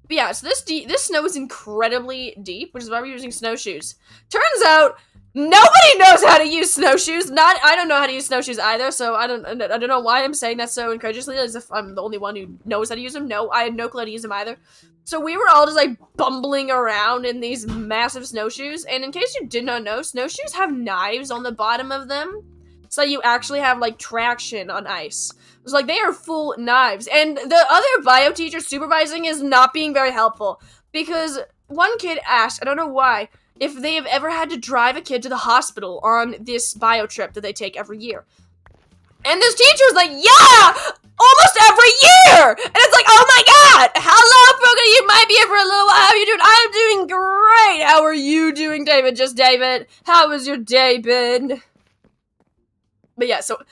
But yeah, so this snow is incredibly deep, which is why we're using snowshoes. Turns out, nobody knows how to use snowshoes. I don't know how to use snowshoes either, so I don't know why I'm saying that so encourageously, as if I'm the only one who knows how to use them. No, I had no clue how to use them either. So we were all just, like, bumbling around in these massive snowshoes, and in case you did not know, snowshoes have knives on the bottom of them, so you actually have, like, traction on ice. It's like, they are full knives, and the other bio teacher supervising is not being very helpful, because one kid asked, I don't know why, if they have ever had to drive a kid to the hospital on this bio trip that they take every year. And this teacher was like, yeah! Almost every year! And it's like, oh my god! Hello, Brogan, you might be here for a little while. How are you doing? I'm doing great! How are you doing, David? Just David. How was your day been? But yeah, so...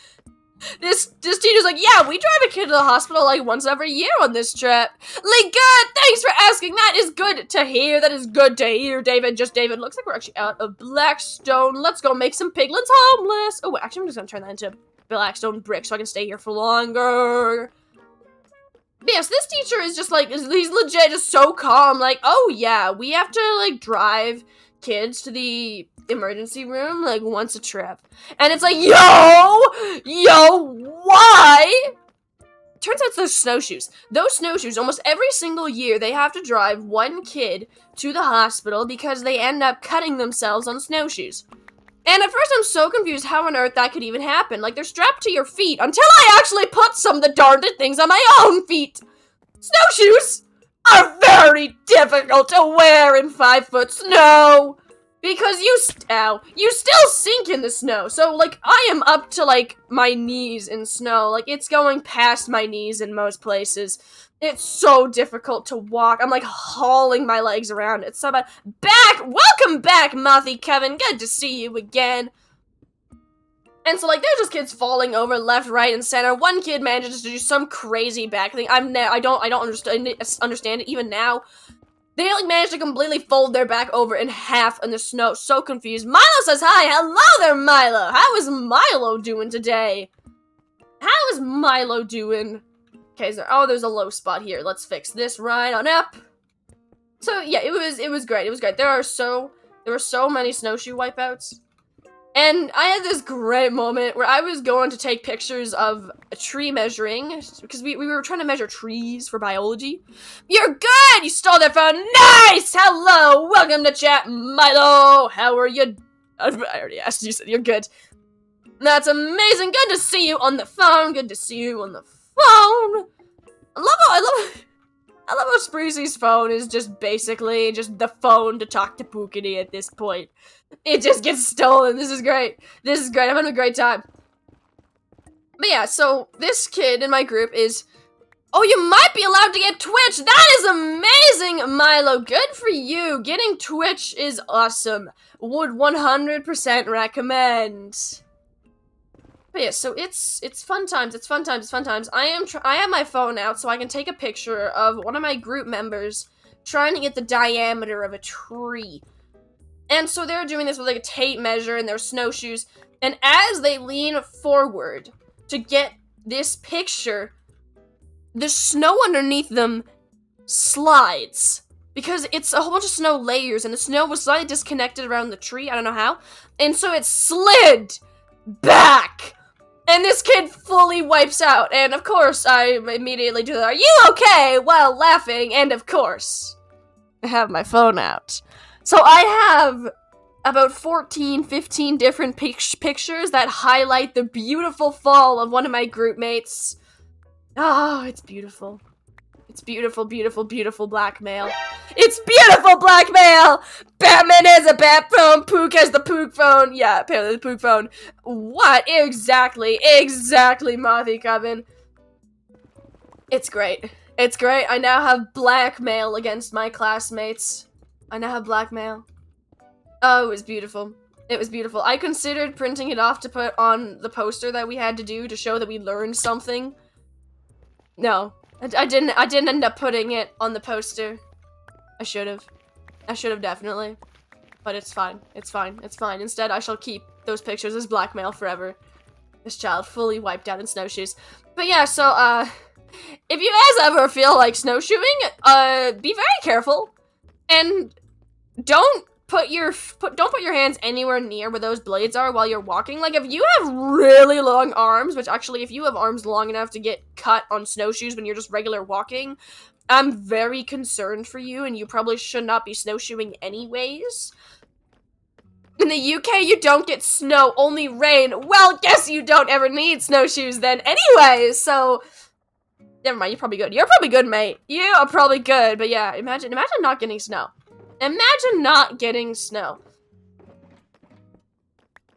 This teacher's like, yeah, we drive a kid to the hospital like once every year on this trip. Like, good! Thanks for asking! That is good to hear! That is good to hear, David. Just David. Looks like we're actually out of blackstone. Let's go make some piglins homeless! Oh, actually, I'm just gonna turn that into blackstone brick so I can stay here for longer. But yes, this teacher is just like, he's legit just so calm. Like, oh yeah, we have to like drive kids to the emergency room like once a trip. And it's like, yo, why? Turns out it's those snowshoes. Those snowshoes, almost every single year, they have to drive one kid to the hospital because they end up cutting themselves on snowshoes. And at first I'm so confused how on earth that could even happen. Like, they're strapped to your feet until I actually put some of the darned things on my own feet. Snowshoes are very difficult to wear in 5-foot snow. Because you still sink in the snow. So, like, I am up to, like, my knees in snow. Like, it's going past my knees in most places. It's so difficult to walk. I'm, like, hauling my legs around. It's so bad. Welcome back, Mothy Kevin. Good to see you again. And so, like, there's just kids falling over left, right, and center. One kid manages to do some crazy back thing. I don't understand it even now. They, like, managed to completely fold their back over in half in the snow. So confused. Milo says hi. Hello there, Milo. How is Milo doing today? How is Milo doing? Okay, there's a low spot here. Let's fix this right on up. So, yeah, it was great. It was great. There were so many snowshoe wipeouts. And I had this great moment where I was going to take pictures of a tree measuring, because we were trying to measure trees for biology. You're good! You stole that phone! Nice! Hello! Welcome to chat, Milo! How are you? I already asked, you said you're good. That's amazing! Good to see you on the phone! Good to see you on the phone! I love how Spreezy's phone is just basically just the phone to talk to Pookity at this point. It just gets stolen. This is great. This is great. I'm having a great time. But yeah, so this kid in my group is... Oh, you might be allowed to get Twitch! That is amazing, Milo! Good for you! Getting Twitch is awesome. Would 100% recommend. But yeah, so it's fun times. It's fun times. It's fun times. I have my phone out so I can take a picture of one of my group members trying to get the diameter of a tree. And so they're doing this with like a tape measure and their snowshoes. And as they lean forward to get this picture, the snow underneath them slides. Because it's a whole bunch of snow layers and the snow was slightly disconnected around the tree. I don't know how. And so it slid back. And this kid fully wipes out. And of course, I immediately do that. Are you okay? While laughing. And of course, I have my phone out. So I have about 14, 15 different pictures that highlight the beautiful fall of one of my group mates. Oh, it's beautiful. It's beautiful, beautiful, beautiful blackmail. It's beautiful blackmail! Batman has a bat phone, Pook has the Pook phone. Yeah, apparently the Pook phone. What? Exactly, Mothy Coven. It's great. It's great. I now have blackmail against my classmates. I now have blackmail. Oh, it was beautiful. It was beautiful. I considered printing it off to put on the poster that we had to do to show that we learned something. No, I didn't end up putting it on the poster. I should have. I should have definitely. But it's fine. It's fine. It's fine. Instead, I shall keep those pictures as blackmail forever. This child fully wiped out in snowshoes. But yeah, so, if you guys ever feel like snowshoeing, be very careful. And don't put your hands anywhere near where those blades are while you're walking. Like, if you have really long arms, which actually, if you have arms long enough to get cut on snowshoes when you're just regular walking, I'm very concerned for you, and you probably should not be snowshoeing anyways. In the UK, you don't get snow, only rain. Well, guess you don't ever need snowshoes then anyways, so... Never mind, you're probably good. You're probably good, mate. You are probably good, but yeah, imagine not getting snow. Imagine not getting snow.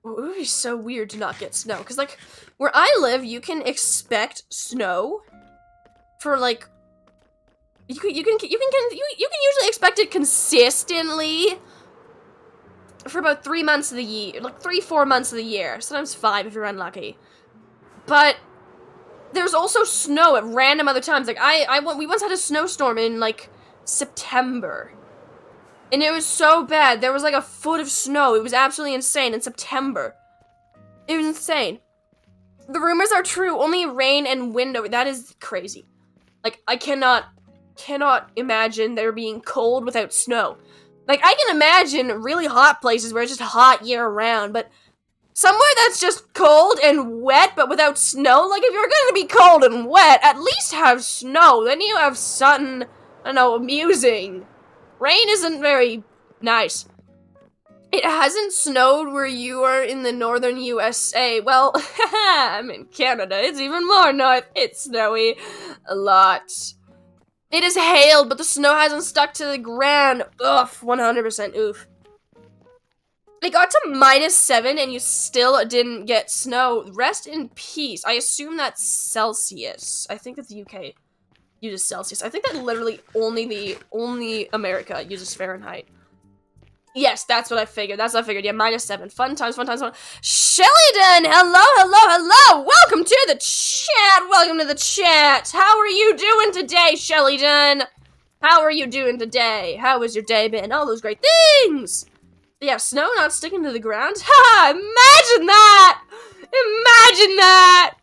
It would be so weird to not get snow, because, like, where I live, you can expect snow for, like, you can usually expect it consistently for about 3 months of the year, like 3-4 months of the year, sometimes 5 if you're unlucky. But there's also snow at random other times. Like we once had a snowstorm in like September. And it was so bad. There was like a foot of snow. It was absolutely insane in September. It was insane. The rumors are true. Only rain and wind over. That is crazy. Like, I cannot imagine there being cold without snow. Like, I can imagine really hot places where it's just hot year round, but somewhere that's just cold and wet but without snow, like, if you're gonna be cold and wet, at least have snow. Then you have something, I don't know, amusing. Rain isn't very nice. It hasn't snowed where you are in the northern USA. Well, I'm in Canada. It's even more north. It's snowy a lot. It has hailed, but the snow hasn't stuck to the ground. Oof, 100% oof. It got to -7 and you still didn't get snow. Rest in peace. I assume that's Celsius. I think that the UK uses Celsius. I think that literally only America uses Fahrenheit. Yes, that's what I figured. That's what I figured. Yeah, -7. Fun times, fun times, fun. Shellyden! Hello, hello, hello! Welcome to the chat! Welcome to the chat! How are you doing today, Shellyden? How are you doing today? How has your day been? All those great things! Yeah, snow not sticking to the ground? Ha! Imagine that! Imagine that!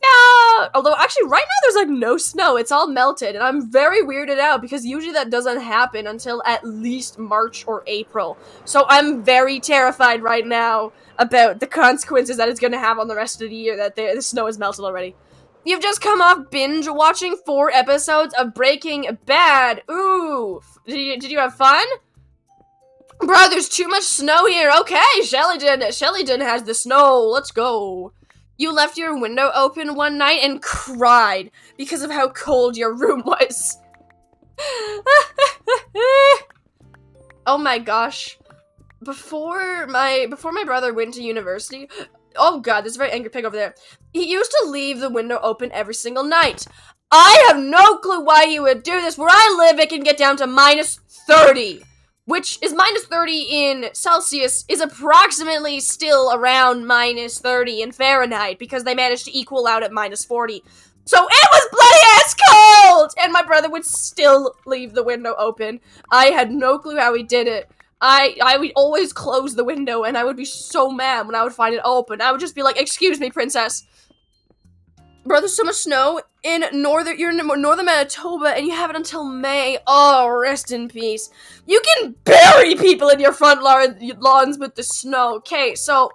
No! Although, actually, right now there's, like, no snow. It's all melted, and I'm very weirded out because usually that doesn't happen until at least March or April. So I'm very terrified right now about the consequences that it's going to have on the rest of the year that the snow is melted already. You've just come off binge-watching 4 episodes of Breaking Bad. Ooh. Did you have fun? Bro, there's too much snow here. Okay, Shellyden has the snow. Let's go. You left your window open one night and cried because of how cold your room was. Oh my gosh. Before my brother went to university, oh god, there's a very angry pig over there. He used to leave the window open every single night. I have no clue why he would do this. Where I live, it can get down to -30. Which is -30 in Celsius, is approximately still around -30 in Fahrenheit, because they managed to equal out at -40. So it was bloody ass cold! And my brother would still leave the window open. I had no clue how he did it. I would always close the window, and I would be so mad when I would find it open. I would just be like, excuse me, princess. Bro, there's so much snow in you're in northern Manitoba, and you have it until May. Oh, rest in peace. You can bury people in your front lawns with the snow. Okay, so,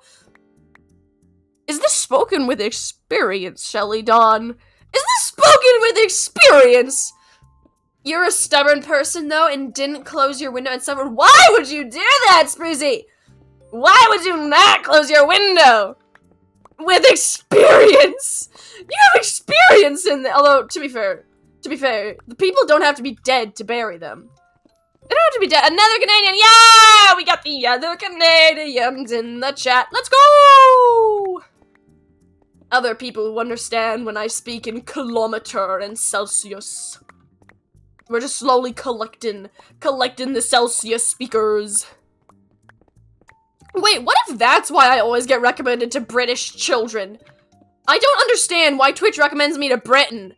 is this spoken with experience, Shelly Dawn? Is this spoken with experience? You're a stubborn person, though, and didn't close your window and suffered. Why would you do that, Sprucey? Why would you not close your window? With experience! You have experience in there. Although, to be fair, the people don't have to be dead to bury them. They don't have to be dead. Another Canadian! Yeah! We got the other Canadians in the chat. Let's go! Other people who understand when I speak in kilometer and Celsius. We're just slowly collecting the Celsius speakers. Wait, what if that's why I always get recommended to British children? I don't understand why Twitch recommends me to Britain.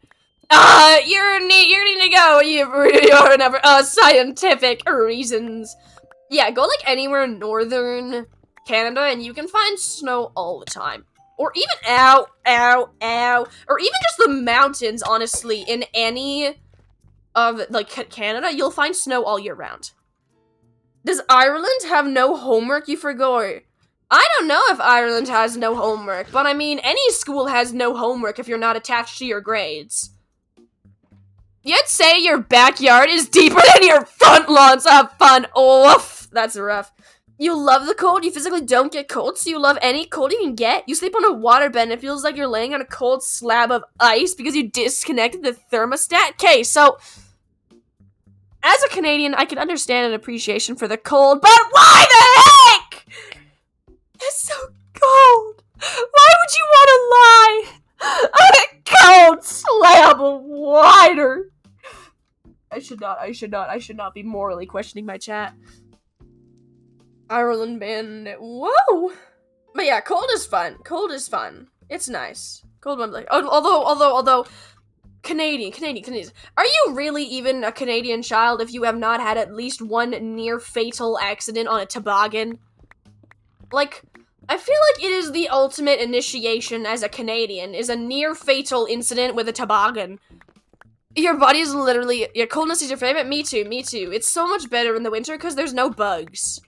You need to go. You're never, scientific reasons. Yeah, go, like, anywhere in northern Canada, and you can find snow all the time. Or even, ow, or even just the mountains, honestly, in any of, like, Canada, you'll find snow all year round. Does Ireland have no homework, you forgot? I don't know if Ireland has no homework, but I mean, any school has no homework if you're not attached to your grades. You'd say your backyard is deeper than your front lawns. Have fun. Oof, that's rough. You love the cold, you physically don't get cold, so you love any cold you can get. You sleep on a waterbed and it feels like you're laying on a cold slab of ice because you disconnected the thermostat. Okay, so as a Canadian, I can understand an appreciation for the cold, but why the heck? It's so cold. Why would you want to lie on a cold slab of water? I should not be morally questioning my chat. Ireland Bandit. Whoa! But yeah, cold is fun. Cold is fun. It's nice. Cold one, like, although, Canadians. Are you really even a Canadian child if you have not had at least one near-fatal accident on a toboggan? Like, I feel like it is the ultimate initiation as a Canadian, is a near-fatal incident with a toboggan. Your body is literally, your coldness is your favorite? Me too. It's so much better in the winter because there's no bugs.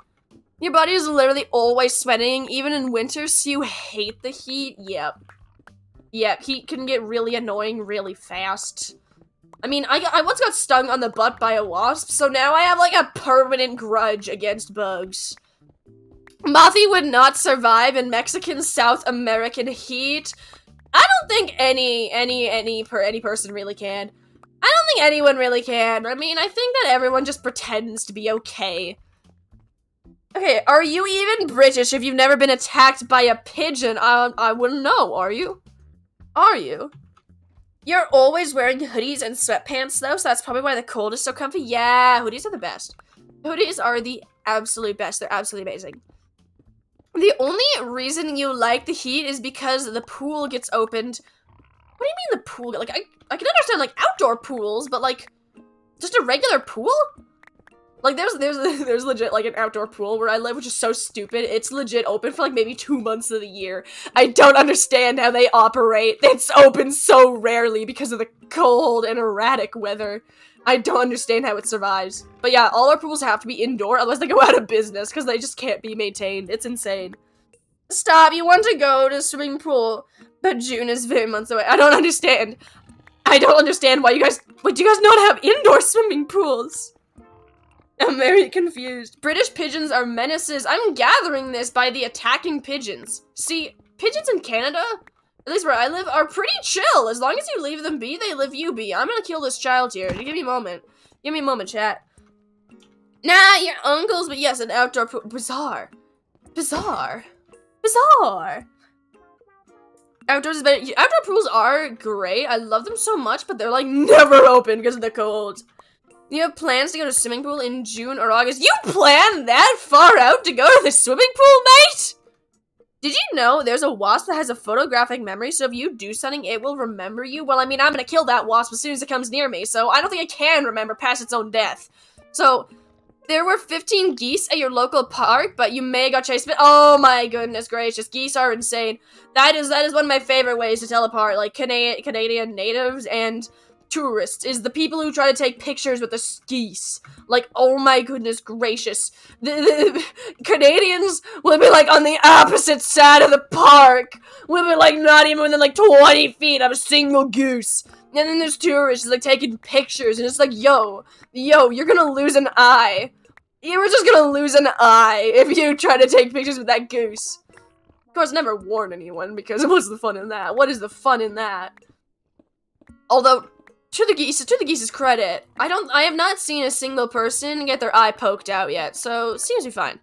Your body is literally always sweating, even in winter, so you hate the heat? Yep, heat can get really annoying really fast. I mean, I once got stung on the butt by a wasp, so now I have, like, a permanent grudge against bugs. Muffy would not survive in Mexican South American heat. I don't think any person really can. I don't think anyone really can. I mean, I think that everyone just pretends to be okay. Okay, are you even British if you've never been attacked by a pigeon? I wouldn't know, are you? Are you? You're always wearing hoodies and sweatpants, though, so that's probably why the cold is so comfy. Yeah, hoodies are the best. Hoodies are the absolute best. They're absolutely amazing. The only reason you like the heat is because the pool gets opened. What do you mean the pool? Like, I can understand, like, outdoor pools, but, like, just a regular pool? Like, there's legit, like, an outdoor pool where I live, which is so stupid. It's legit open for, like, maybe 2 months of the year. I don't understand how they operate. It's open so rarely because of the cold and erratic weather. I don't understand how it survives. But yeah, all our pools have to be indoor, otherwise they go out of business, because they just can't be maintained. It's insane. Stop, you want to go to a swimming pool, but June is very months away. I don't understand. I don't understand why you guys- Wait, do you guys not have indoor swimming pools? I'm very confused. British pigeons are menaces. I'm gathering this by the attacking pigeons. See, pigeons in Canada, at least where I live, are pretty chill. As long as you leave them be, they leave you be. I'm gonna kill this child here. Give me a moment. Give me a moment, chat. Nah, your uncles, but yes, an outdoor pool. Bizarre. Bizarre. Bizarre. Outdoors is better. Outdoor pools are great. I love them so much, but they're like never open because of the cold. You have plans to go to a swimming pool in June or August? You plan that far out to go to the swimming pool, mate? Did you know there's a wasp that has a photographic memory, so if you do something, it will remember you? Well, I mean, I'm gonna kill that wasp as soon as it comes near me, so I don't think it can remember past its own death. So, there were 15 geese at your local park, but you may got chased. But oh my goodness gracious, geese are insane. That is one of my favorite ways to tell apart, like, Canadian natives and tourists, is the people who try to take pictures with the geese. Like, oh my goodness gracious. The Canadians will be, like, on the opposite side of the park. We'll be, like, not even within, like, 20 feet of a single goose. And then there's tourists, like, taking pictures, and it's like, yo, you're gonna lose an eye. You were just gonna lose an eye if you try to take pictures with that goose. Of course, never warn anyone, because what's the fun in that? What is the fun in that? Although, to the geese's credit, I have not seen a single person get their eye poked out yet, so seems to be fine.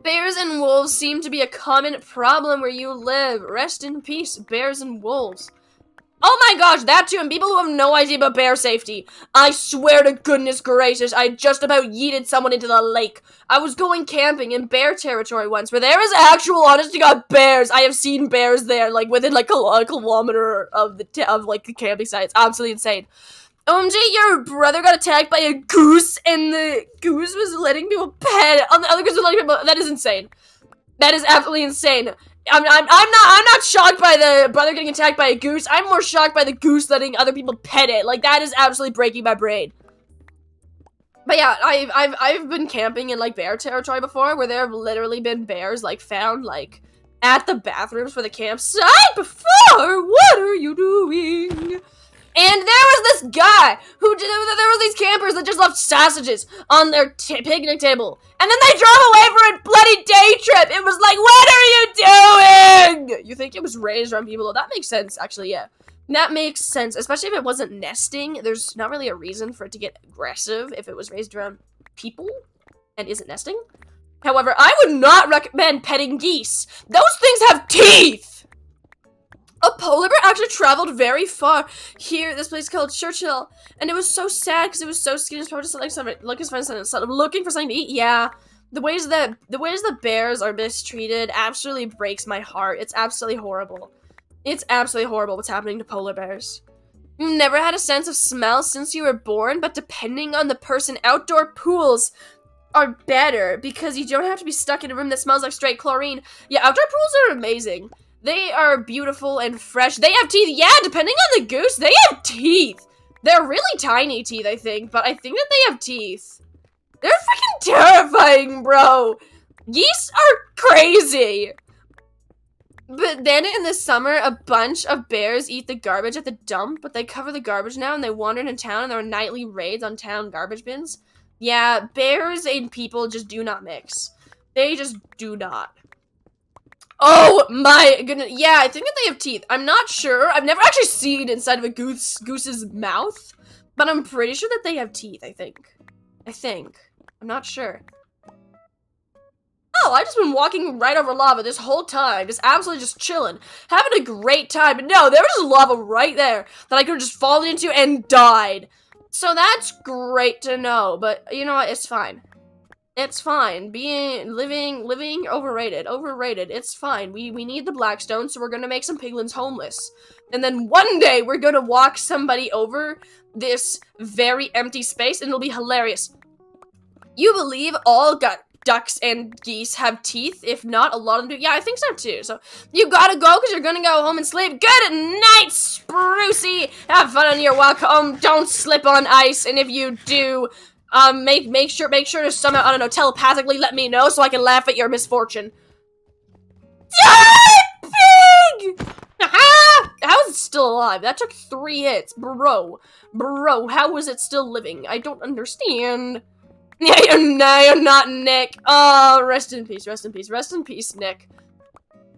Bears and wolves seem to be a common problem where you live. Rest in peace, bears and wolves. Oh my gosh, that too, and people who have no idea about bear safety. I swear to goodness gracious, I just about yeeted someone into the lake. I was going camping in bear territory once, where there is actual, honest to God, bears. I have seen bears there, like, within, like, a kilometer of the camping site. It's absolutely insane. OMG, your brother got attacked by a goose, and the goose was letting people pet it. The other goose was letting people, that is insane. That is absolutely insane. I'm not shocked by the brother getting attacked by a goose. I'm more shocked by the goose letting other people pet it. Like, that is absolutely breaking my brain. But yeah, I've been camping in, like, bear territory before, where there have literally been bears, like, found, like, at the bathrooms for the campsite before. What are you doing? And there was this guy who there was these campers that just left sausages on their picnic table. And then they drove away for a bloody day trip. It was like, what are you doing? You think it was raised around people? That makes sense, actually, yeah. That makes sense, especially if it wasn't nesting. There's not really a reason for it to get aggressive if it was raised around people and isn't nesting. However, I would not recommend petting geese. Those things have teeth! A polar bear actually traveled very far here, this place called Churchill, and it was so sad because it was so skinny. It was probably just like looking for something to eat. Yeah, the ways that the bears are mistreated absolutely breaks my heart. It's absolutely horrible. It's absolutely horrible what's happening to polar bears. You've never had a sense of smell since you were born, but depending on the person, outdoor pools are better because you don't have to be stuck in a room that smells like straight chlorine. Yeah, outdoor pools are amazing. They are beautiful and fresh. They have teeth. Yeah, depending on the goose, they have teeth. They're really tiny teeth, I think, but I think that they have teeth. They're freaking terrifying, bro. Geese are crazy. But then in the summer, a bunch of bears eat the garbage at the dump, but they cover the garbage now and they wander into town and there are nightly raids on town garbage bins. Yeah, bears and people just do not mix. They just do not. Oh my goodness. Yeah, I think that they have teeth. I'm not sure. I've never actually seen inside of a goose's mouth, but I'm pretty sure that they have teeth, I think. I'm not sure. Oh, I've just been walking right over lava this whole time, just absolutely just chilling, having a great time. But no, there was just lava right there that I could have just fallen into and died. So that's great to know, but you know what, it's fine. It's fine. Living, overrated. It's fine. We need the Blackstone, so we're gonna make some piglins homeless. And then one day, we're gonna walk somebody over this very empty space, and it'll be hilarious. You believe all ducks and geese have teeth? If not, a lot of them do. Yeah, I think so too. So, you gotta go, because you're gonna go home and sleep. Good night, Sprucey! Have fun on your walk home. Don't slip on ice, and if you do... make sure to somehow, I don't know, telepathically let me know so I can laugh at your misfortune. Pig! How is it still alive? That took 3 hits. Bro, how is it still living? I don't understand. Yeah, you're not Nick. Oh, rest in peace, Nick.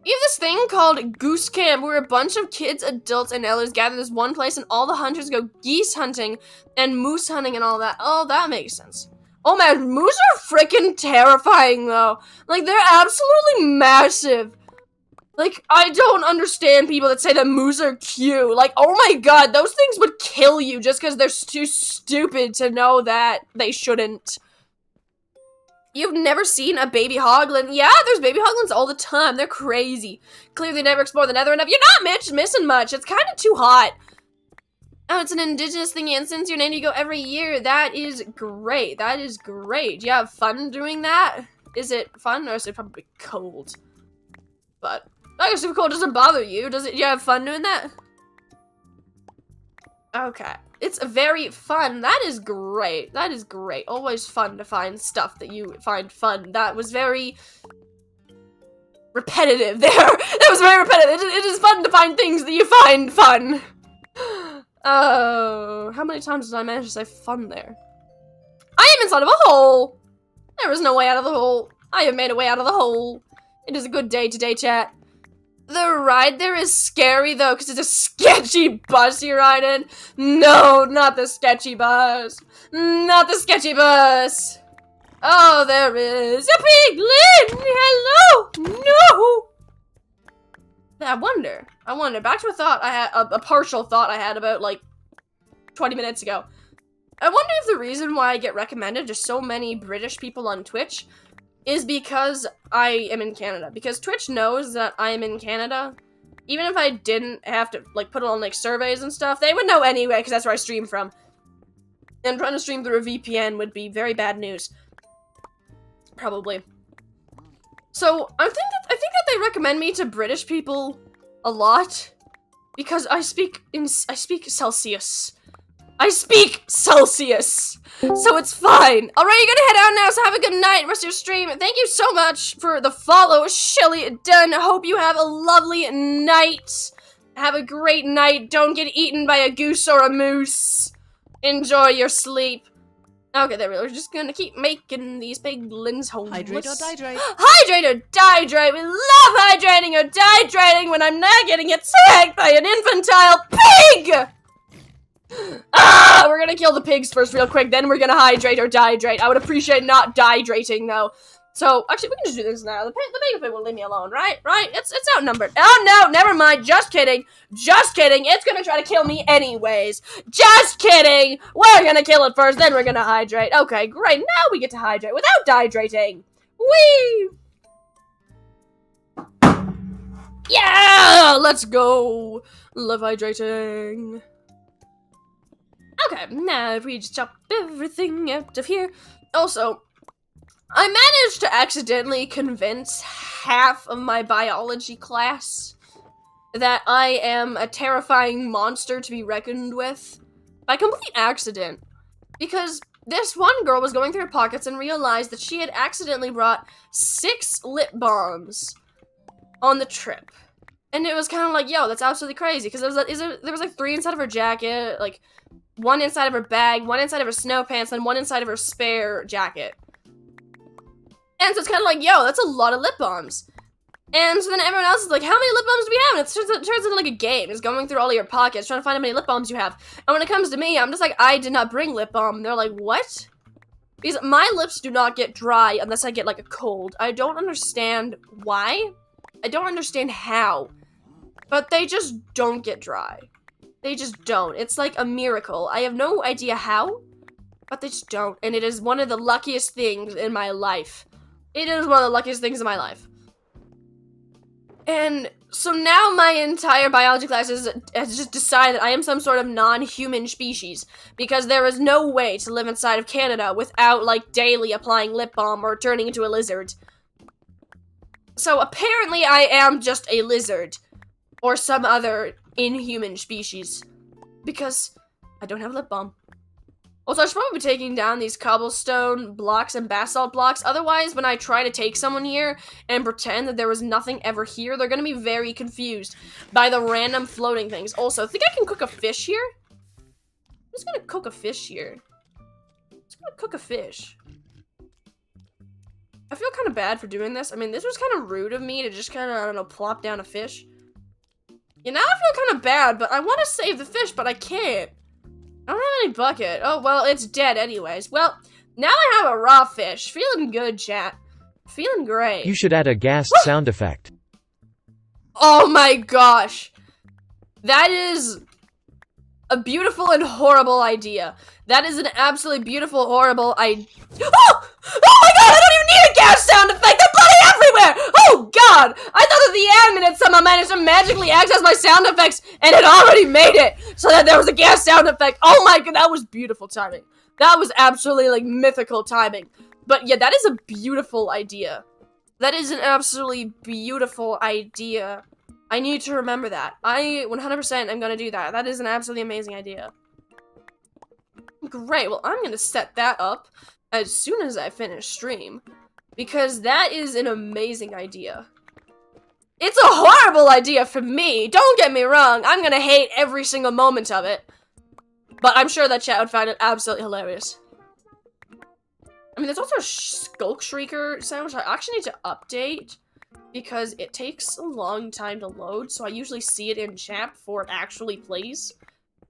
We have this thing called Goose Camp, where a bunch of kids, adults, and elders gather in this one place, and all the hunters go geese hunting and moose hunting and all that. Oh, that makes sense. Oh man, moose are freaking terrifying, though. Like, they're absolutely massive. Like, I don't understand people that say that moose are cute. Like, oh my god, those things would kill you just because they're too stupid to know that they shouldn't. You've never seen a baby hoglin? Yeah, there's baby hoglins all the time. They're crazy. Clearly never explored the Nether enough. You're not missing much. It's kind of too hot. Oh, it's an indigenous thingy, and since your name you go every year, that is great. That is great. Do you have fun doing that? Is it fun, or is it probably cold? But I guess if cold doesn't bother you, do you have fun doing that? Okay. It's very fun. That is great. That is great. Always fun to find stuff that you find fun. That was very repetitive there. That was very repetitive. It is fun to find things that you find fun. Oh, how many times did I manage to say fun there? I am inside of a hole. There is no way out of the hole. I have made a way out of the hole. It is a good day today, chat. The ride there is scary, though, because it's a sketchy bus you ride in. No, not the sketchy bus. Not the sketchy bus. Oh, there is a piglin. Hello. No. I wonder. Back to a thought I had, a partial thought I had about, like, 20 minutes ago. I wonder if the reason why I get recommended to so many British people on Twitch is because I am in Canada. Because Twitch knows that I am in Canada. Even if I didn't have to, like, put it on, like, surveys and stuff, they would know anyway, because that's where I stream from. And trying to stream through a VPN would be very bad news. Probably. So, I think that they recommend me to British people a lot. Because I speak Celsius. I speak Celsius! So it's fine. Alright, you're gonna head out now, so have a good night, rest of your stream. Thank you so much for the follow, Shelly Dunn. Hope you have a lovely night. Have a great night. Don't get eaten by a goose or a moose. Enjoy your sleep. Okay, there we go. We're just gonna keep making these piglins homeless. Hydrate or dihydrate. Hydrate or dihydrate. We love hydrating or dihydrating when I'm not getting attacked by an infantile pig! We're gonna kill the pigs first real quick, then we're gonna hydrate or dihydrate. I would appreciate not dehydrating, though. So, actually, we can just do this now. The big pig will leave me alone, right? Right? It's outnumbered. Oh, no, never mind. Just kidding. Just kidding. It's gonna try to kill me anyways. Just kidding. We're gonna kill it first, then we're gonna hydrate. Okay, great. Now we get to hydrate without dehydrating. Whee! Yeah! Let's go. Love hydrating. Okay, now if we just chop everything out of here. Also, I managed to accidentally convince half of my biology class that I am a terrifying monster to be reckoned with by complete accident. Because this one girl was going through her pockets and realized that she had accidentally brought 6 lip balms on the trip. And it was kind of like, yo, that's absolutely crazy. Because there was like 3 inside of her jacket, like 1 inside of her bag, 1 inside of her snow pants, and 1 inside of her spare jacket. And so it's kind of like, yo, that's a lot of lip balms. And so then everyone else is like, how many lip balms do we have? And it turns into like a game. It's going through all of your pockets, trying to find how many lip balms you have. And when it comes to me, I'm just like, I did not bring lip balm. And they're like, what? Because my lips do not get dry unless I get, like, a cold. I don't understand why. I don't understand how. But they just don't get dry. They just don't. It's like a miracle. I have no idea how, but they just don't. And it is one of the luckiest things in my life. It is one of the luckiest things in my life. And so now my entire biology class has just decided I am some sort of non-human species, because there is no way to live inside of Canada without, like, daily applying lip balm or turning into a lizard. So apparently I am just a lizard, or some other inhuman species, because I don't have lip balm. Also, I should probably be taking down these cobblestone blocks and basalt blocks. Otherwise, when I try to take someone here and pretend that there was nothing ever here, they're gonna be very confused by the random floating things. Also, I think I can cook a fish here? I'm just gonna cook a fish here. I'm just gonna cook a fish. I feel kind of bad for doing this. I mean, this was kind of rude of me to just kind of, I don't know, plop down a fish. Yeah, now I feel kind of bad, but I want to save the fish, but I can't. I don't have any bucket. Oh, well, it's dead anyways. Well, now I have a raw fish. Feeling good, chat. Feeling great. You should add a ghast sound effect. Oh my gosh. That is a beautiful and horrible idea. That is an absolutely beautiful, horrible idea. Oh! Oh my god, I don't even need a gas sound effect! They're bloody everywhere! Oh god! I thought that the admin had somehow managed to magically access my sound effects and had already made it so that there was a gas sound effect. Oh my god, that was beautiful timing. That was absolutely, like, mythical timing. But yeah, that is a beautiful idea. That is an absolutely beautiful idea. I need to remember that. I 100% am gonna do that. That is an absolutely amazing idea. Great, well, I'm gonna set that up as soon as I finish stream, because that is an amazing idea. It's a horrible idea for me, don't get me wrong, I'm gonna hate every single moment of it, but I'm sure that chat would find it absolutely hilarious. I mean, there's also a Skulk Shrieker sound, which I actually need to update, because it takes a long time to load, so I usually see it in chat before it actually plays,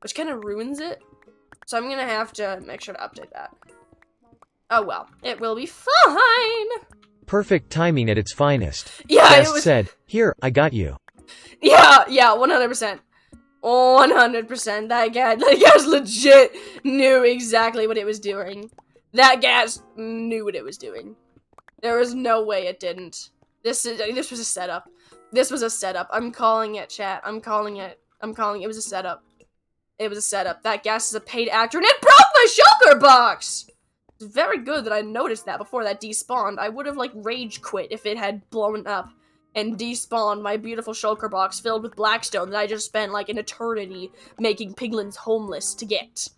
which kind of ruins it. So I'm gonna have to make sure to update that. Oh well, it will be fine! Perfect timing at its finest. Yeah, Ghast it was- said, "Here, I got you." Yeah, 100%. 100%. That gas legit knew exactly what it was doing. That gas knew what it was doing. There was no way it didn't. This was a setup. This was a setup. I'm calling it, chat. I'm calling it. It was a setup. It was a setup. That gas is a paid actor, and it broke my shulker box! It's very good that I noticed that before that despawned. I would have, like, rage quit if it had blown up and despawned my beautiful shulker box filled with blackstone that I just spent, like, an eternity making piglins homeless to get.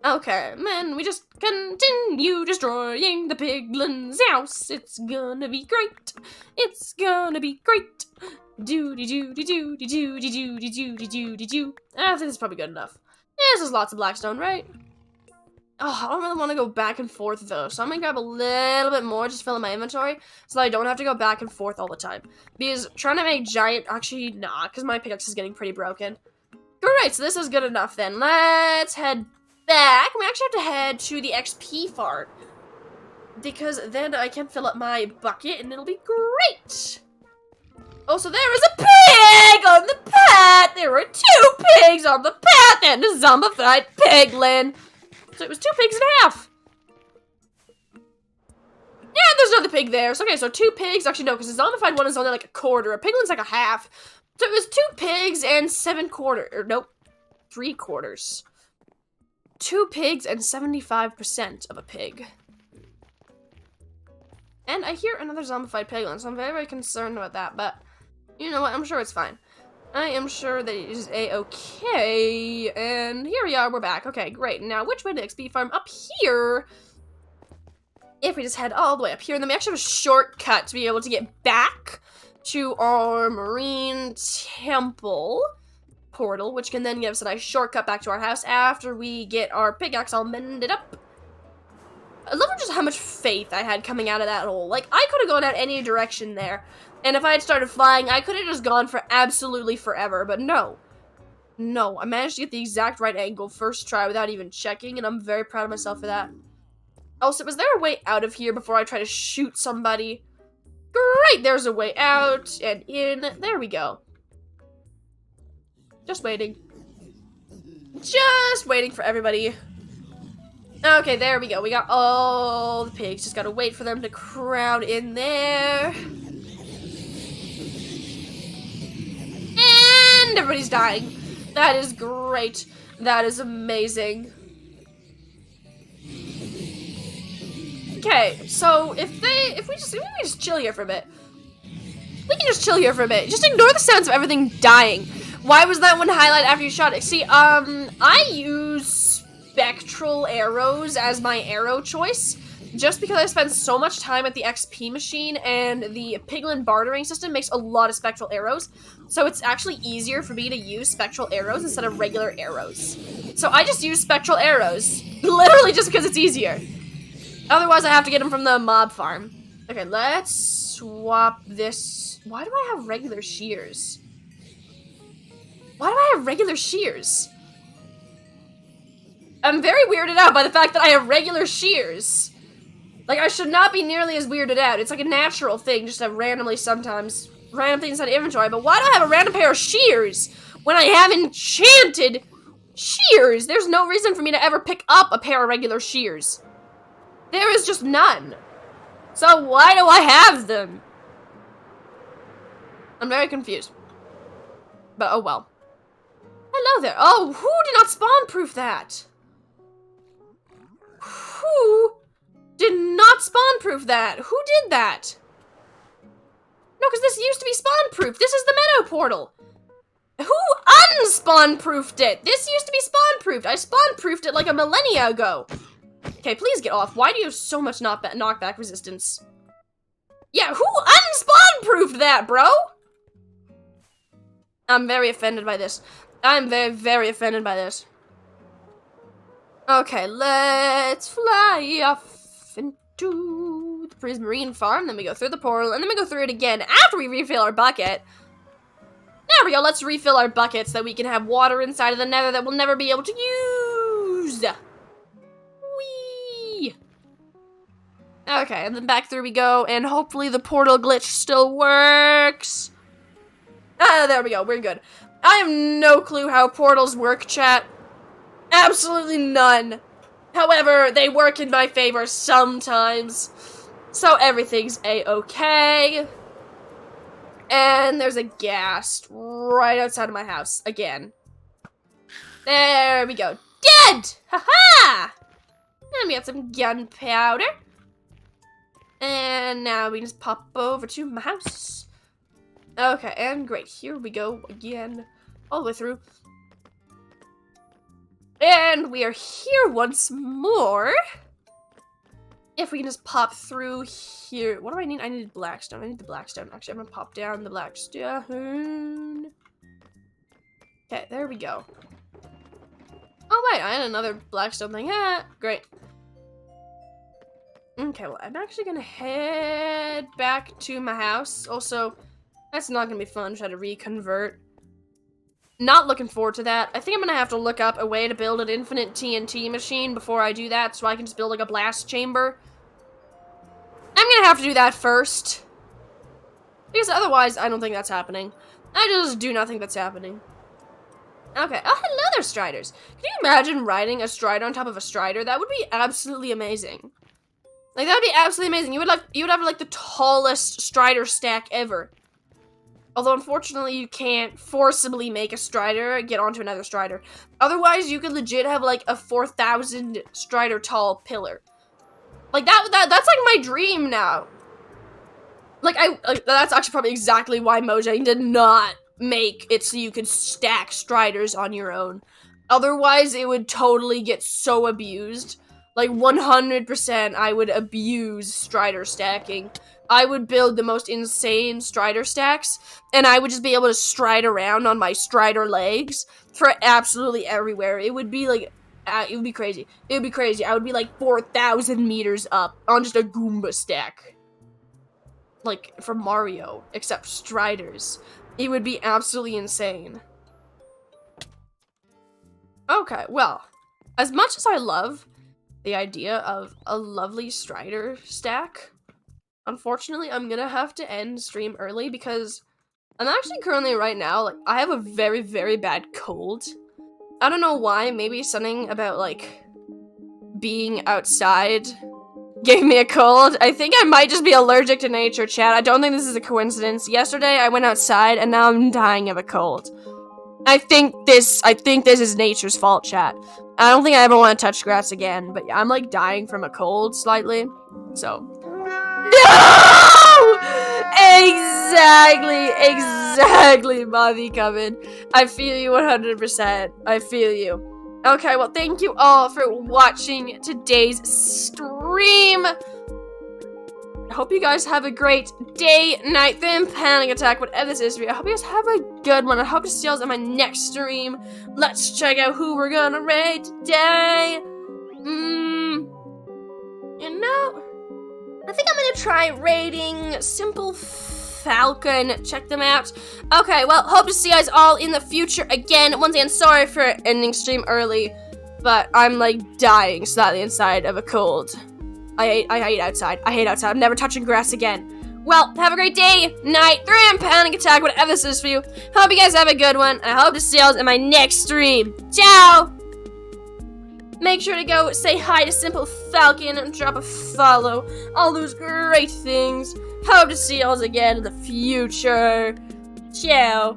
Okay, man, we just continue destroying the piglin's house. It's gonna be great. It's gonna be great. Do-de-do-de-do-de-do-de-do-de-do-de-do-de-do. I think this is probably good enough. Yeah, this is lots of blackstone, right? Oh, I don't really want to go back and forth, though, so I'm gonna grab a little bit more, just fill in my inventory, so that I don't have to go back and forth all the time. Because trying to make giant, actually, nah, because my pickaxe is getting pretty broken. Great, so this is good enough, then. Let's head back. We actually have to head to the XP fart, because then I can fill up my bucket, and it'll be great! Oh, so there is a pig on the path! There were 2 pigs on the path and a zombified piglin! So it was 2 pigs and a half! Yeah, there's another pig there. So, okay, so 2 pigs. Actually, no, because the zombified one is only like a quarter. A piglin's like a half. So it was 2 pigs and 7 quarters. Or, nope, 3 quarters. 2 pigs and 75% of a pig. And I hear another zombified piglin, so I'm very, very concerned about that, but you know what, I'm sure it's fine. I am sure that it is a-okay, and here we are, we're back. Okay, great. Now, which way to XP farm? Up here! If we just head all the way up here, and then we actually have a shortcut to be able to get back to our marine temple portal, which can then give us a nice shortcut back to our house after we get our pickaxe all mended up. I love just how much faith I had coming out of that hole. Like, I could have gone out any direction there, and if I had started flying, I could have just gone for absolutely forever, but no. No, I managed to get the exact right angle first try without even checking, and I'm very proud of myself for that. Also, was there a way out of here before I try to shoot somebody? Great, there's a way out and in. There we go. Just waiting. Just waiting for everybody. Okay, there we go. We got all the pigs. Just gotta wait for them to crowd in there. And everybody's dying. That is great. That is amazing. Okay, so if we just chill here for a bit. We can just chill here for a bit. Just ignore the sounds of everything dying. Why was that one highlight after you shot it? See, I use spectral arrows as my arrow choice, just because I spend so much time at the XP machine, and the piglin bartering system makes a lot of spectral arrows, so it's actually easier for me to use spectral arrows instead of regular arrows. So I just use spectral arrows, literally just because it's easier. Otherwise, I have to get them from the mob farm. Okay, let's swap this. Why do I have regular shears? Why do I have regular shears? I'm very weirded out by the fact that I have regular shears. Like, I should not be nearly as weirded out. It's like a natural thing, just to randomly sometimes random things in inventory. But why do I have a random pair of shears when I have enchanted shears? There's no reason for me to ever pick up a pair of regular shears. There is just none. So why do I have them? I'm very confused. But oh well. Hello there. Oh, who did not spawn-proof that? Who did not spawn-proof that? Who did that? No, because this used to be spawn-proof. This is the Meadow portal. Who unspawn-proofed it? This used to be spawn-proofed. I spawn-proofed it like a millennia ago. Okay, please get off. Why do you have so much knockback resistance? Yeah, who unspawn-proofed that, bro? I'm very offended by this. I'm very, very offended by this. Okay, let's fly off into the Prismarine farm. Then we go through the portal, and then we go through it again after we refill our bucket. There we go. Let's refill our bucket so that we can have water inside of the Nether that we'll never be able to use. Whee! Okay, and then back through we go, and hopefully the portal glitch still works. Ah, there we go. We're good. I have no clue how portals work, chat. Absolutely none. However, they work in my favor sometimes. So everything's a-okay. And there's a ghast right outside of my house again. There we go. Dead! Haha! And we got some gunpowder. And now we just pop over to my house. Okay, and great. Here we go again. All the way through. And we are here once more. If we can just pop through here. What do I need? I need blackstone. I need the blackstone. Actually, I'm gonna pop down the blackstone. Okay, there we go. Oh, wait, I had another blackstone thing. Ah, great. Okay, well, I'm actually gonna head back to my house. Also, that's not gonna be fun to try to reconvert. Not looking forward to that. I think I'm gonna have to look up a way to build an infinite TNT machine before I do that, so I can just build like a blast chamber. I'm gonna have to do that first. Because otherwise, I don't think that's happening. I just do not think that's happening. Okay. Oh, hello there, Striders. Can you imagine riding a Strider on top of a Strider? That would be absolutely amazing. Like, that would be absolutely amazing. You would have like the tallest Strider stack ever. Although, unfortunately, you can't forcibly make a Strider get onto another Strider. Otherwise, you could legit have, like, a 4,000 Strider tall pillar. Like, that's like, my dream now. Like, that's actually probably exactly why Mojang did not make it so you could stack Striders on your own. Otherwise, it would totally get so abused. Like, 100% I would abuse Strider stacking. I would build the most insane Strider stacks, and I would just be able to stride around on my Strider legs for absolutely everywhere. It would be like, it would be crazy. It would be crazy. I would be like 4,000 meters up on just a Goomba stack. Like, from Mario, except Striders. It would be absolutely insane. Okay, well, as much as I love the idea of a lovely Strider stack, unfortunately, I'm gonna have to end stream early because I'm actually currently right now, like, I have a very, very bad cold. I don't know why, maybe something about, like, being outside gave me a cold. I think I might just be allergic to nature, chat. I don't think this is a coincidence. Yesterday, I went outside, and now I'm dying of a cold. I think this is nature's fault, chat. I don't think I ever want to touch grass again, but I'm, like, dying from a cold slightly, so. No! Exactly, Bobby coming. I feel you 100%. I feel you. Okay, well, thank you all for watching today's stream. I hope you guys have a great day, night, then panic attack, whatever this is for you. I hope you guys have a good one. I hope to see you all in my next stream. Let's check out who we're gonna raid today. You know, I think I'm gonna try raiding Simple Falcon. Check them out. Okay, well, hope to see you guys all in the future again. Once again, sorry for ending stream early, but I'm, like, dying slightly inside of a cold. I hate outside. I hate outside. I'm never touching grass again. Well, have a great day, night, panic attack, whatever this is for you. Hope you guys have a good one, and I hope to see you in my next stream. Ciao! Make sure to go say hi to Simple Falcon and drop a follow. All those great things. Hope to see you all again in the future. Ciao.